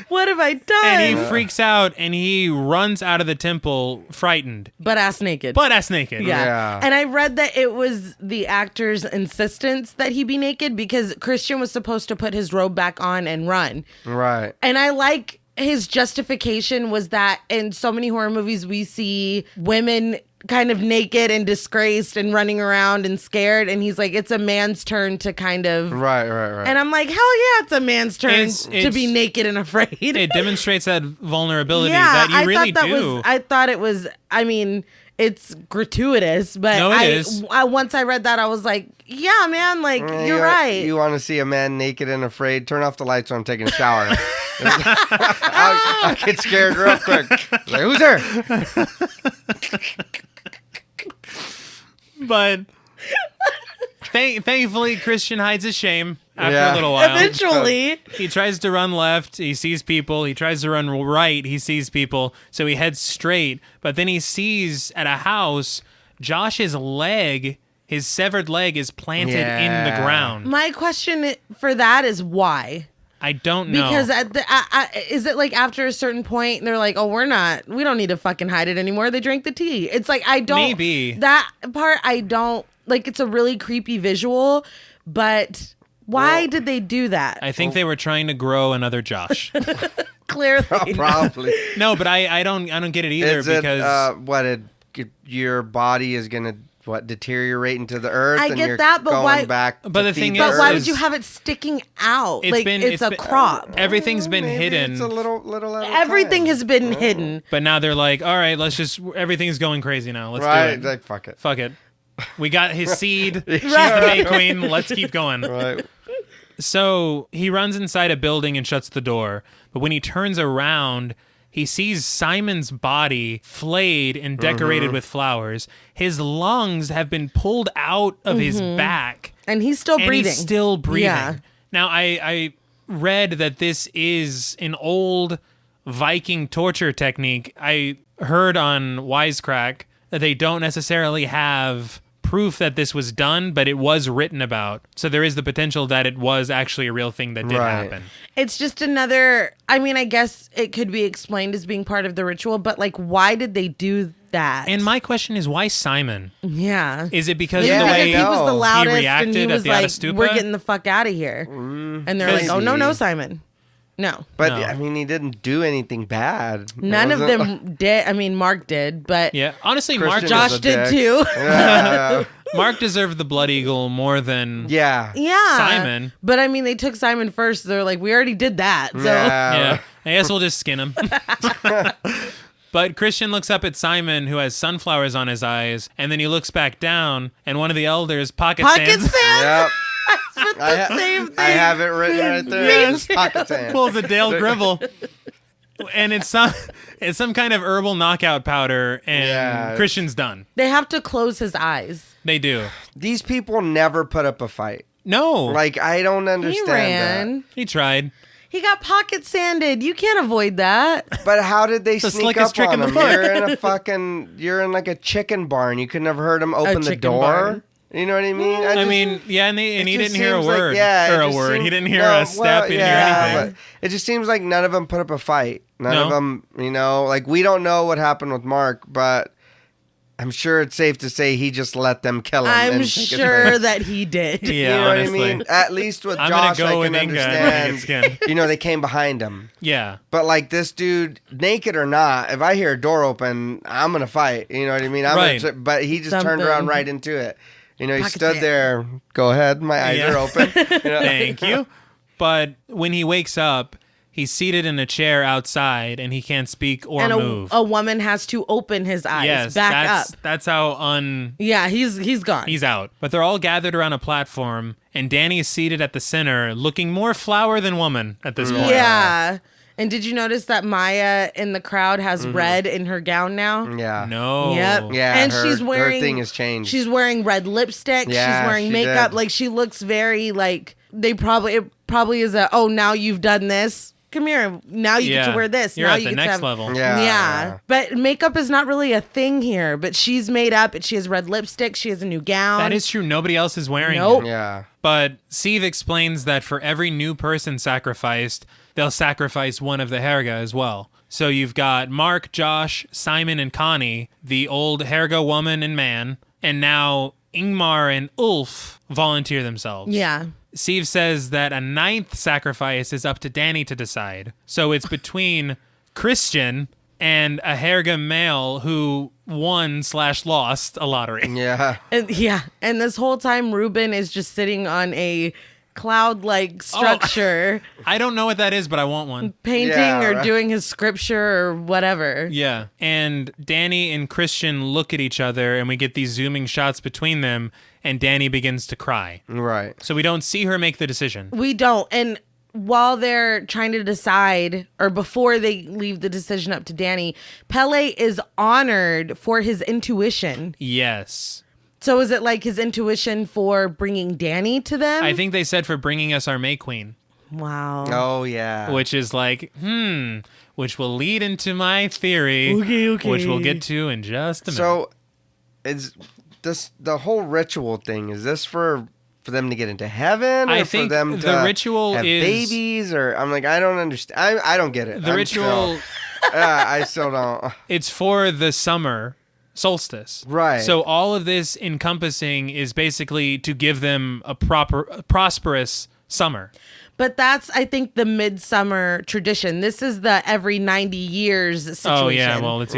What have I done? and he freaks out and he runs out of the temple frightened, Butt ass naked. butt ass naked. Yeah. Yeah. And I read that it was the actor's insistence that he be naked because Christian was supposed to put his robe back on and run. Right. And I like his justification was that in so many horror movies we see women kind of naked and disgraced and running around and scared, and he's like, it's a man's turn to kind of Right. and I'm like, hell yeah, it's a man's turn It's- to be naked and afraid. It demonstrates that vulnerability yeah, that you I really thought that do. was I thought it was, I mean, it's gratuitous, but No, it is. once I read that I was like, yeah, man, like you're right. You want to see a man naked and afraid? Turn off the lights when I'm taking a shower. I'll get scared real quick. Like, who's there? But thankfully, Christian hides his shame after Yeah. a little while. Eventually, He tries to run left. He sees people. He tries to run right. He sees people. So he heads straight. But then he sees at a house, Josh's leg, his severed leg, is planted in the Yeah. ground. my question for that is why? I don't know. Because at the, is it like after a certain point they're like, oh, we don't need to fucking hide it anymore. They drank the tea. It's like I don't Maybe. that part. I don't like. It's a really creepy visual, but why did they do that? I think they were trying to grow another Josh. Clearly, Probably. No, but I don't get it either Is it because your body is gonna deteriorate into the earth? I and get you're that, but going why- Back But to the thing feed is- but why earth? would you have it sticking out? It's Like been- it's it's a been- crop. everything's been Maybe hidden. It's a little at a Everything time. has been hidden. But now they're like, all right, everything's going crazy now. Let's Right, do it. like fuck it. Fuck it. We got his seed. She's the May Queen. Let's keep going. Right. So he runs inside a building and shuts the door. But when he turns around, he sees Simon's body flayed and decorated with flowers. His lungs have been pulled out of his back. And he's still breathing. He's still breathing. Yeah. Now, I read that this is an old Viking torture technique. I heard on Wisecrack that they don't necessarily have proof that this was done, but it was written about. So there is the potential that it was actually a real thing that did happen. It's just another, I mean, I guess it could be explained as being part of the ritual, but like, why did they do that? And my question is, why Simon? Yeah. Is it because Yeah, of the way he was the loudest reacted and he at was the like, Atastupa? we're getting the fuck out of here. And they're like, oh, no, Simon. No. But No. I mean, he didn't do anything bad. None of Wasn't- them did. I mean, Mark did, but Yeah, honestly, Christian Mark, is Josh a did dick. too. Yeah. Mark deserved the Blood Eagle more than Yeah. Yeah. Simon. But I mean, they took Simon first. They're like, we already did that. So Yeah, I guess we'll just skin him. But Christian looks up at Simon, who has sunflowers on his eyes, and then he looks back down, and one of the elders pocket pocket sands sand. Yep. It's the same thing. I have it written right there. Yes. Pocket sand. pulls a Dale Gribble, and it's some kind of herbal knockout powder, and Yeah. Christian's done. They have to close his eyes. They do. These people never put up a fight. No, Like, I don't He understand ran. he tried. He got pocket sanded. You can't avoid that. that. But how did they the sneak slickest up trick on in the him? book. You're in like a chicken barn. You couldn't have heard him open the chicken door. barn. You know what I mean? I mean, yeah, and he it didn't just hear a seems like- word yeah, or it a just word. seems- He didn't hear no, a step. He didn't hear anything. But it just seems like none of them put up a fight. None of No. them, like we don't know what happened with Mark, but I'm sure it's safe to say he just let them kill him. I'm and take his sure thing. that he did. Yeah, You know honestly. what I mean? At least with I'm gonna Josh, go I with can Inga and understand. make it skin. They came behind him. Yeah. But like this dude, naked or not, if I hear a door open, I'm gonna fight. You know what I mean? Right. But he just turned Something. around right into it. He Pocket stood sand. there. Go ahead, my eyes Yeah. are open. You know? Thank you. But when he wakes up, he's seated in a chair outside and he can't speak or And move. a woman has to open his eyes yes, back that's, up. That's how Yeah, he's gone. he's out. But they're all gathered around a platform, and Danny is seated at the center, looking more flower than woman at this point. Yeah. And did you notice that Maya in the crowd has red in her gown now? Yeah. No. Yep. Yeah, And her- she's wearing her thing has changed. She's wearing red lipstick. Yeah, she's wearing she makeup. did. Like she looks very like it probably is now you've done this. Come here. Now you get to wear this. You're now at you the get to next have, level. Yeah. But makeup is not really a thing here. But she's made up. And she has red lipstick. She has a new gown. That is true. Nobody else is wearing Nope. it. Yeah. But Steve explains that for every new person sacrificed, they'll sacrifice one of the Herga as well. So you've got Mark, Josh, Simon, and Connie, the old Herga woman and man, and now Ingmar and Ulf volunteer themselves. Yeah. Steve says that a ninth sacrifice is up to Danny to decide. So it's between Christian and a Herga male who won/lost a lottery. Yeah. And this whole time Ruben is just sitting on a cloud-like structure, I don't know what that is, but I want one. painting Yeah, or right. doing his scripture or whatever. Yeah. And Danny and Christian look at each other, and we get these zooming shots between them, and Danny begins to cry. Right. So we don't see her make the decision. We don't. And while they're trying to decide, or before they leave the decision up to Danny, Pele is honored for his intuition. Yes. So is it like his intuition for bringing Danny to them? I think they said for bringing us our May Queen, Wow. Oh yeah. which is like, which will lead into my theory, Okay. which we'll get to in just a minute. So, is this the whole ritual thing? Is this for them to get into heaven, or I for think them to the ritual have is- babies? Or I'm like, I don't understand. I don't get it. the ritual, I still don't. it's for the summer solstice. Right. So all of this encompassing is basically to give them a prosperous summer. But that's, I think, the midsummer tradition. This is the every 90 years situation. Oh yeah, well it's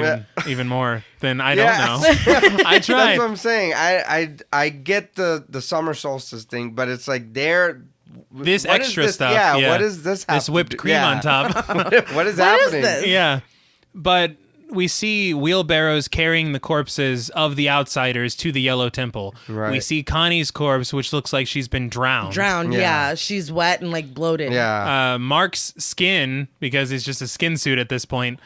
even more than I don't Yeah. know. I That's tried. what I'm saying. I get the summer solstice thing, but it's like This what is extra this? stuff. Yeah, Yeah. what is this? have This to whipped do? cream Yeah. on top. What is What is happening? this? Yeah. But we see wheelbarrows carrying the corpses of the outsiders to the Yellow Temple. Right. We see Connie's corpse, which looks like she's been drowned. Yeah. She's wet and like bloated. Yeah. Mark's skin, because he's just a skin suit at this point,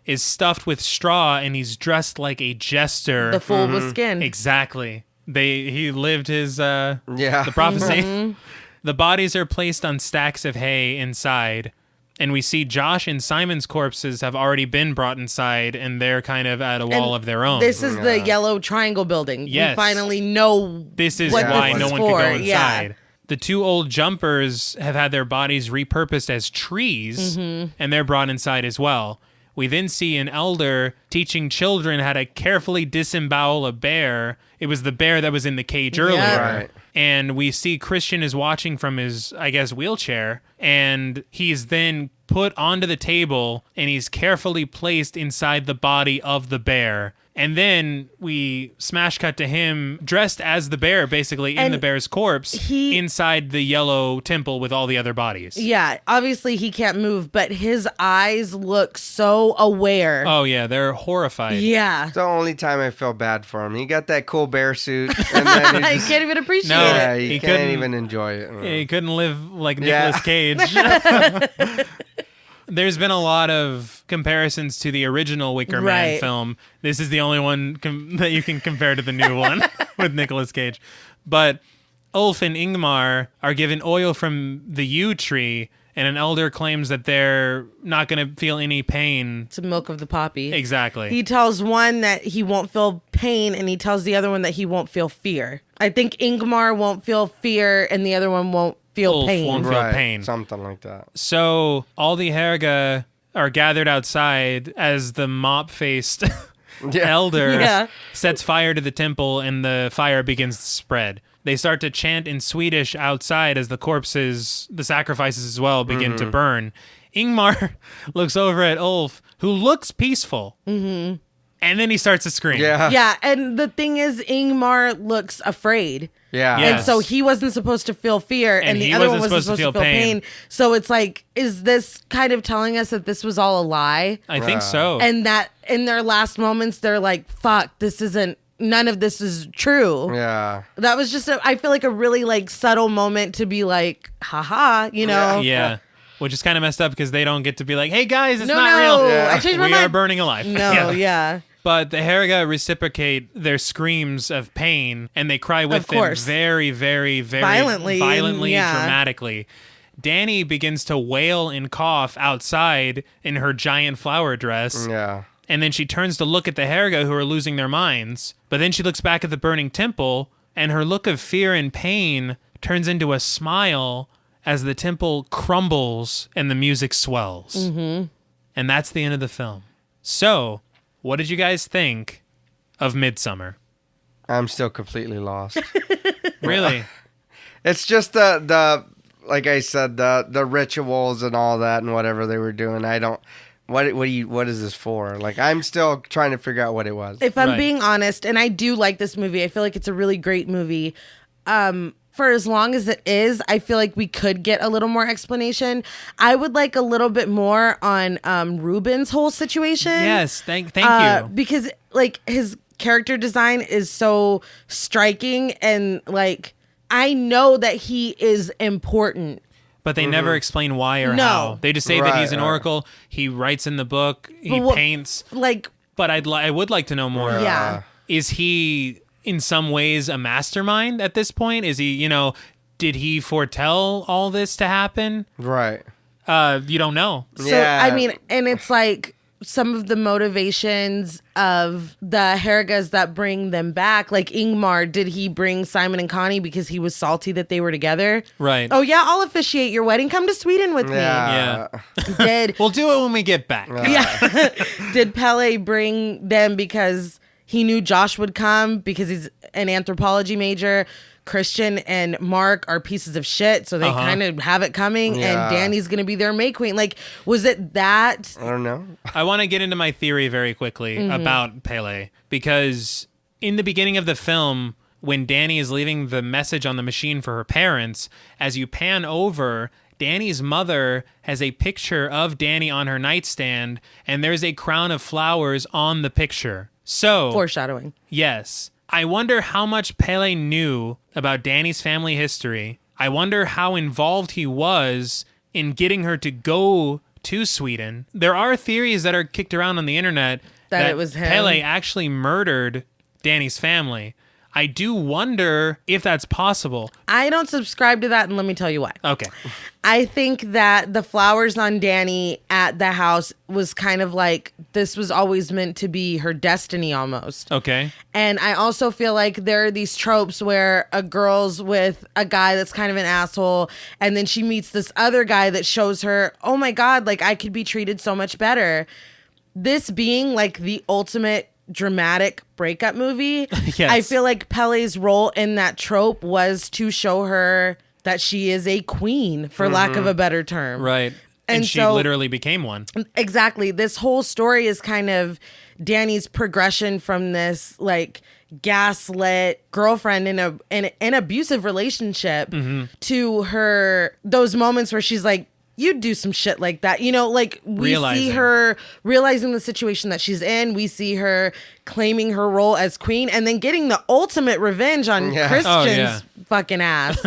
is stuffed with straw, and he's dressed like a jester. The fool with skin. Exactly. He lived his the Yeah. prophecy. The bodies are placed on stacks of hay inside, and we see Josh and Simon's corpses have already been brought inside, and they're kind of at a wall of their own. This is the yellow triangle building. Yes. We finally know This is what why this no is one for. could go inside. Yeah. The two old jumpers have had their bodies repurposed as trees, and they're brought inside as well. We then see an elder teaching children how to carefully disembowel a bear. It was the bear that was in the cage earlier. Right. And we see Christian is watching from his, I guess, wheelchair, and he's then put onto the table, and he's carefully placed inside the body of the bear. And then we smash cut to him dressed as the bear, basically in And the bear's corpse, inside the Yellow Temple with all the other bodies. Yeah, obviously he can't move, but his eyes look so aware. Oh, yeah, they're horrified. Yeah. It's the only time I feel bad for him. He got that cool bear suit, and then he I just, can't even appreciate No. it. yeah, He you couldn't- can't even enjoy it. He couldn't live like Yeah. Nicolas Cage. There's been a lot of comparisons to the original Wicker Man Right. film. This is the only one that you can compare to the new one with Nicolas Cage. But Ulf and Ingmar are given oil from the yew tree, and an elder claims that they're not going to feel any pain. It's the milk of the poppy. Exactly. He tells one that he won't feel pain, and he tells the other one that he won't feel fear. I think Ingmar won't feel fear, and the other one won't feel Ulf pain. won't feel Right, pain. something like that. So all the Herga are gathered outside as the mop-faced elder Yeah. sets fire to the temple, and the fire begins to spread. They start to chant in Swedish outside as the corpses, the sacrifices as well, begin to burn. Ingmar looks over at Ulf, who looks peaceful, and then he starts to scream. Yeah. Yeah, and the thing is, Ingmar looks afraid. Yeah. Yes. And so he wasn't supposed to feel fear, and he the other one wasn't wasn't supposed supposed to to feel feel pain. pain. So it's like, is this kind of telling us that this was all a lie? I think so. And that in their last moments, they're like, fuck, none of this is true. Yeah. That was just, I feel like a really like subtle moment to be like, haha, you know? Yeah. Which is kind of messed up because they don't get to be like, hey guys, it's No, not no, real. Yeah. I changed my We mind. are burning alive. No, yeah. But the Herga reciprocate their screams of pain, and they cry with Of them course. very, very, very Violently, yeah. dramatically. Danny begins to wail and cough outside in her giant flower dress. Yeah. And then she turns to look at the Herga who are losing their minds. But then she looks back at the burning temple, and her look of fear and pain turns into a smile as the temple crumbles and the music swells. Mm-hmm. And that's the end of the film. So, what did you guys think of Midsommar? I'm still completely lost. Really? It's just the like I said, the rituals and all that and whatever they were doing. I don't. What is this for? Like, I'm still trying to figure out what it was. If I'm Right. being honest, and I do like this movie, I feel like it's a really great movie. For as long as it is, I feel like we could get a little more explanation. I would like a little bit more on Ruben's whole situation. Yes, thank you. Because like his character design is so striking, and like I know that he is important. But they never explain why or No. how. They just say that he's an Right, right. oracle. He writes in the book. He But what- paints. Like, But I would like to know more. yeah. Is he in some ways a mastermind at this point? Is he, did he foretell all this to happen? Right. You don't know. So, Yeah. I mean, and it's like some of the motivations of the Hergas that bring them back. Like Ingmar, did he bring Simon and Connie because he was salty that they were together? Right. Oh yeah, I'll officiate your wedding. Come to Sweden with Yeah. me. Did We'll do it when we get back. yeah? Did Pele bring them because he knew Josh would come because he's an anthropology major? Christian and Mark are pieces of shit, so they kind of have it coming, Yeah. and Danny's gonna be their May Queen. Like, was it that? I don't know. I want to get into my theory very quickly about Pele, because in the beginning of the film, when Danny is leaving the message on the machine for her parents, as you pan over, Danny's mother has a picture of Danny on her nightstand, and there's a crown of flowers on the picture. So, Foreshadowing. yes. I wonder how much Pele knew about Danny's family history. I wonder how involved he was in getting her to go to Sweden. There are theories that are kicked around on the internet That it was him. Pele actually murdered Danny's family. I do wonder if that's possible. I don't subscribe to that, and let me tell you why. Okay. I think that the flowers on Danny at the house was kind of like this was always meant to be her destiny almost. Okay. And I also feel like there are these tropes where a girl's with a guy that's kind of an asshole, and then she meets this other guy that shows her, oh my God, like I could be treated so much better. This being like the ultimate dramatic breakup movie, Yes. I feel like Pele's role in that trope was to show her that she is a queen, for lack of a better term. Right. And she so- literally became one. Exactly. This whole story is kind of Danny's progression from this like gaslit girlfriend in an abusive relationship to her those moments where she's like, you'd do some shit like that. You know, like we see her realizing the situation that she's in. We see her claiming her role as queen and then getting the ultimate revenge on Christian's fucking ass.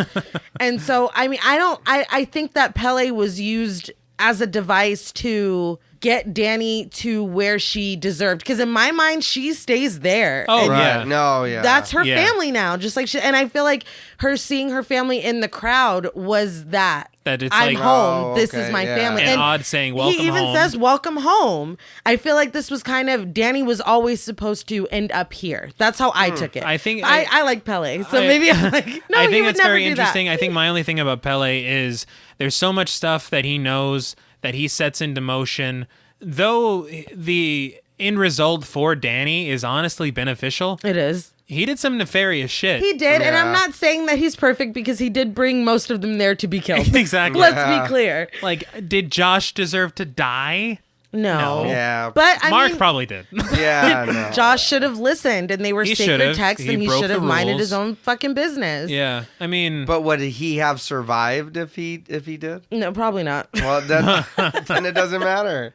And so, I mean, I think that Pele was used as a device to get Danny to where she deserved. Because in my mind, she stays there. Oh, And yeah. No, yeah. that's her Yeah. family now. Just like and I feel like her seeing her family in the crowd was that. That it's I'm like- home. Oh, This okay, is my yeah. family. And Odd saying, "Welcome He even home." says, welcome home. I feel like this was kind of, Danny was always supposed to end up here. That's how I took it. I think I like Pele. So I- maybe I'm like, no, I he think would it's never very do interesting. that. I think my only thing about Pele is there's so much stuff that he knows that he sets into motion. Though the end result for Danny is honestly beneficial, It is. he did some nefarious shit. He did, and I'm Yeah. not saying that he's perfect because he did bring most of them there to be killed. Exactly. Let's Yeah. be clear. Like, did Josh deserve to die? No. No. Yeah. But I Mark mean, probably did. Yeah, no. Josh should have listened, and they were He sacred should've. texts, He and he broke should the have minded rules. his own fucking business. Yeah. I mean, But would he have survived if he did? No, probably not. Well, then it doesn't matter.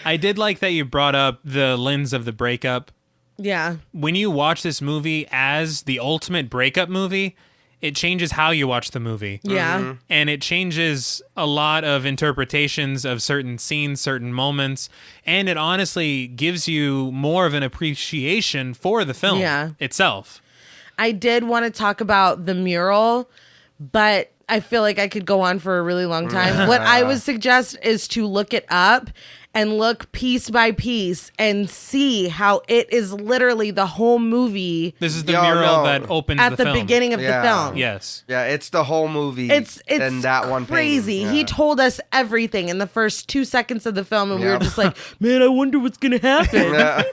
I did like that you brought up the lens of the breakup. Yeah. When you watch this movie as the ultimate breakup movie, it changes how you watch the movie. Yeah. And it changes a lot of interpretations of certain scenes, certain moments, and it honestly gives you more of an appreciation for the film itself. I did want to talk about the mural, but I feel like I could go on for a really long time. What I would suggest is to look it up and look piece by piece and see how it is literally the whole movie This is the Yo, mural no. that opens at the film. beginning of the Yeah. film. Yes. Yeah, it's the whole movie. It's in that one crazy. painting. He Yeah. told us everything in the first 2 seconds of the film, and we were Yep. just like, man, I wonder what's going to happen. Yeah.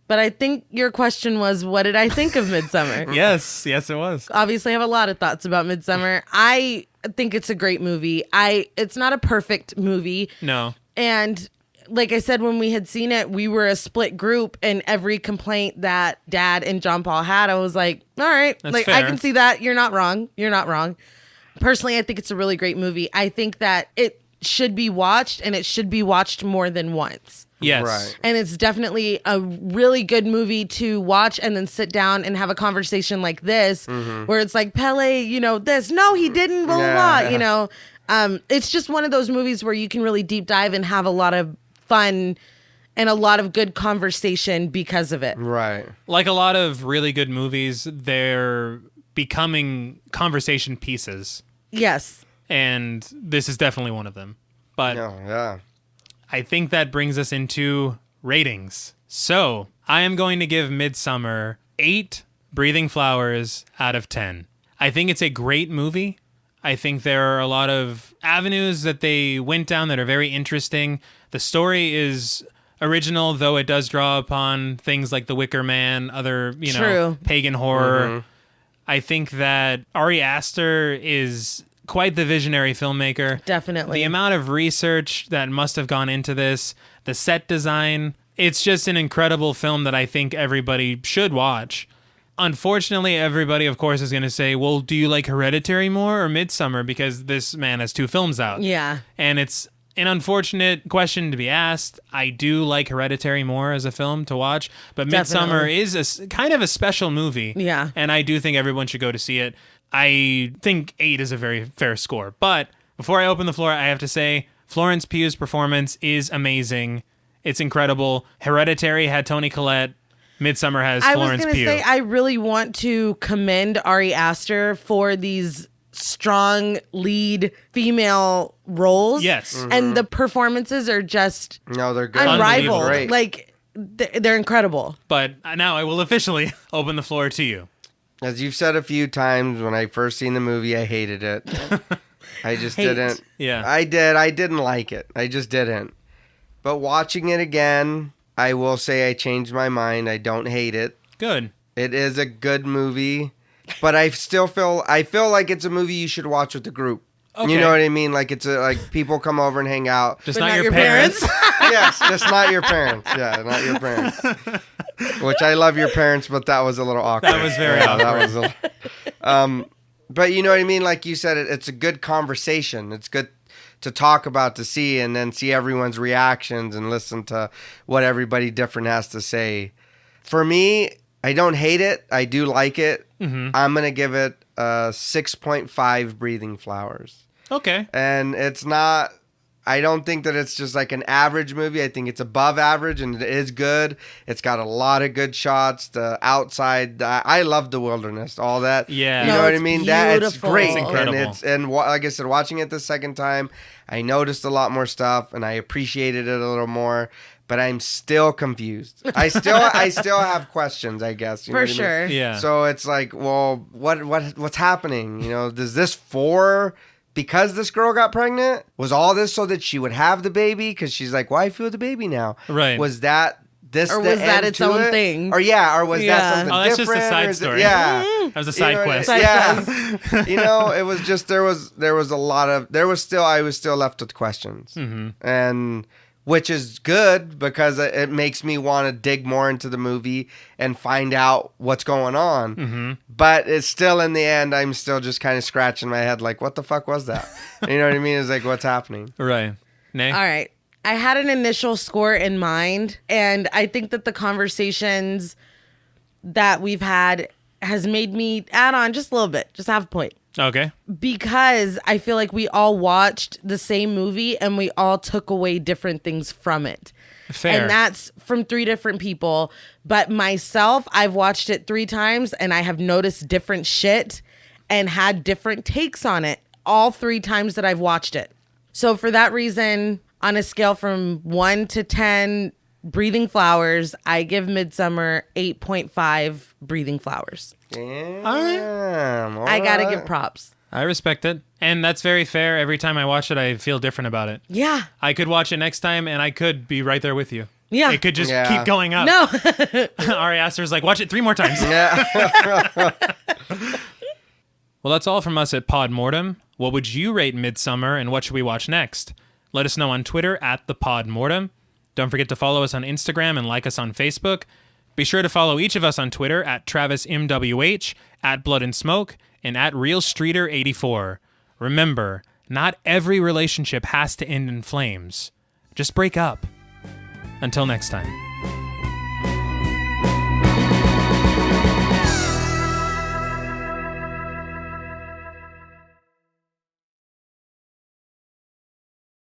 But I think your question was, what did I think of Midsommar? Yes. Yes, it was. Obviously, I have a lot of thoughts about Midsommar. I think it's a great movie. It's not a perfect movie. No. And like I said, when we had seen it, we were a split group, and every complaint that Dad and John Paul had, I was like, all right, That's like I fair. can see that. You're not wrong. You're not wrong. Personally, I think it's a really great movie. I think that it should be watched, and it should be watched more than once. Yes. Right. And it's definitely a really good movie to watch and then sit down and have a conversation like this, where it's like, Pele, you know, this, no, he didn't, blah, blah, blah, Yeah. you know. It's just one of those movies where you can really deep dive and have a lot of fun and a lot of good conversation because of it. Right. Like a lot of really good movies, they're becoming conversation pieces. Yes. And this is definitely one of them. But No, yeah. I think that brings us into ratings. So I am going to give Midsommar 8 breathing flowers out of 10. I think it's a great movie. I think there are a lot of avenues that they went down that are very interesting. The story is original, though it does draw upon things like The Wicker Man, other, you know, True. pagan horror. I think that Ari Aster is quite the visionary filmmaker. Definitely. The amount of research that must have gone into this, the set design, it's just an incredible film that I think everybody should watch. Unfortunately, everybody, of course, is going to say, well, do you like Hereditary more or Midsommar? Because this man has 2 films out. Yeah. And it's an unfortunate question to be asked. I do like Hereditary more as a film to watch, but Midsommar is kind of a special movie. Yeah. And I do think everyone should go to see it. I think 8 is a very fair score. But before I open the floor, I have to say Florence Pugh's performance is amazing. It's incredible. Hereditary had Toni Collette. Midsommar has Florence Pugh. I was going to say, I really want to commend Ari Aster for these strong lead female roles. Yes. And the performances are just they're good. unrivaled. Great. Like, they're incredible. But now I will officially open the floor to you. As you've said a few times, when I first seen the movie, I hated it. I just didn't. Yeah. I did. I didn't like it. I just didn't. But watching it again, I will say I changed my mind. I don't hate it. Good. It is a good movie, but I feel like it's a movie you should watch with the group. Okay. You know what I mean? Like like people come over and hang out. Just But not your parents. Yes, just not your parents. Yeah, not your parents. Which I love your parents, but that was a little awkward. That was very awkward. That was but you know what I mean? Like you said, it's a good conversation. It's good to talk about, to see, and then see everyone's reactions and listen to what everybody different has to say. For me, I don't hate it. I do like it. Mm-hmm. I'm going to give it a 6.5 breathing flowers. Okay. And it's not, I don't think that it's just like an average movie. I think it's above average, and it is good. It's got a lot of good shots. The outside, I love the wilderness, all that. Yeah. You No, know what I it's mean? That's beautiful. great. It's incredible. And like I said, watching it the second time, I noticed a lot more stuff, and I appreciated it a little more. But I'm still confused. I still have questions, I guess. You know For what I mean? sure. Yeah. So it's like, well, what's happening? You know, does this because this girl got pregnant? Was all this so that she would have the baby? Because she's like, why feel the baby now? Right. Was that this Or the was that end its to own it? thing? Or was Yeah. that something Oh, that's just a different? side Or is it- story. Yeah. That was a side quest. Side Yeah. You know, it was just I was still left with questions. Mm-hmm. And which is good because it makes me want to dig more into the movie and find out what's going on. Mm-hmm. But it's still, in the end, I'm still just kind of scratching my head like, what the fuck was that? You know what I mean? It's like, what's happening? Right. Nay? All right. I had an initial score in mind, and I think that the conversations that we've had has made me add on just a little bit, just half a point. Okay. Because I feel like we all watched the same movie and we all took away different things from it. Fair. And that's from 3 different people. But myself, I've watched it 3 times and I have noticed different shit and had different takes on it all 3 times that I've watched it. So for that reason, on a scale from 1 to 10 breathing flowers, I give Midsommar 8.5 breathing flowers. Damn. I gotta give props. I respect it. And that's very fair. Every time I watch it, I feel different about it. Yeah. I could watch it next time and I could be right there with you. Yeah. It could just Yeah. keep going up. No. Ari Aster's like, watch it 3 more times. Yeah. Well, that's all from us at Pod Mortem. What would you rate Midsommar and what should we watch next? Let us know on Twitter at the Pod Mortem. Don't forget to follow us on Instagram and like us on Facebook. Be sure to follow each of us on Twitter at TravisMWH, at Blood and Smoke, and at RealStreeter84. Remember, not every relationship has to end in flames. Just break up. Until next time.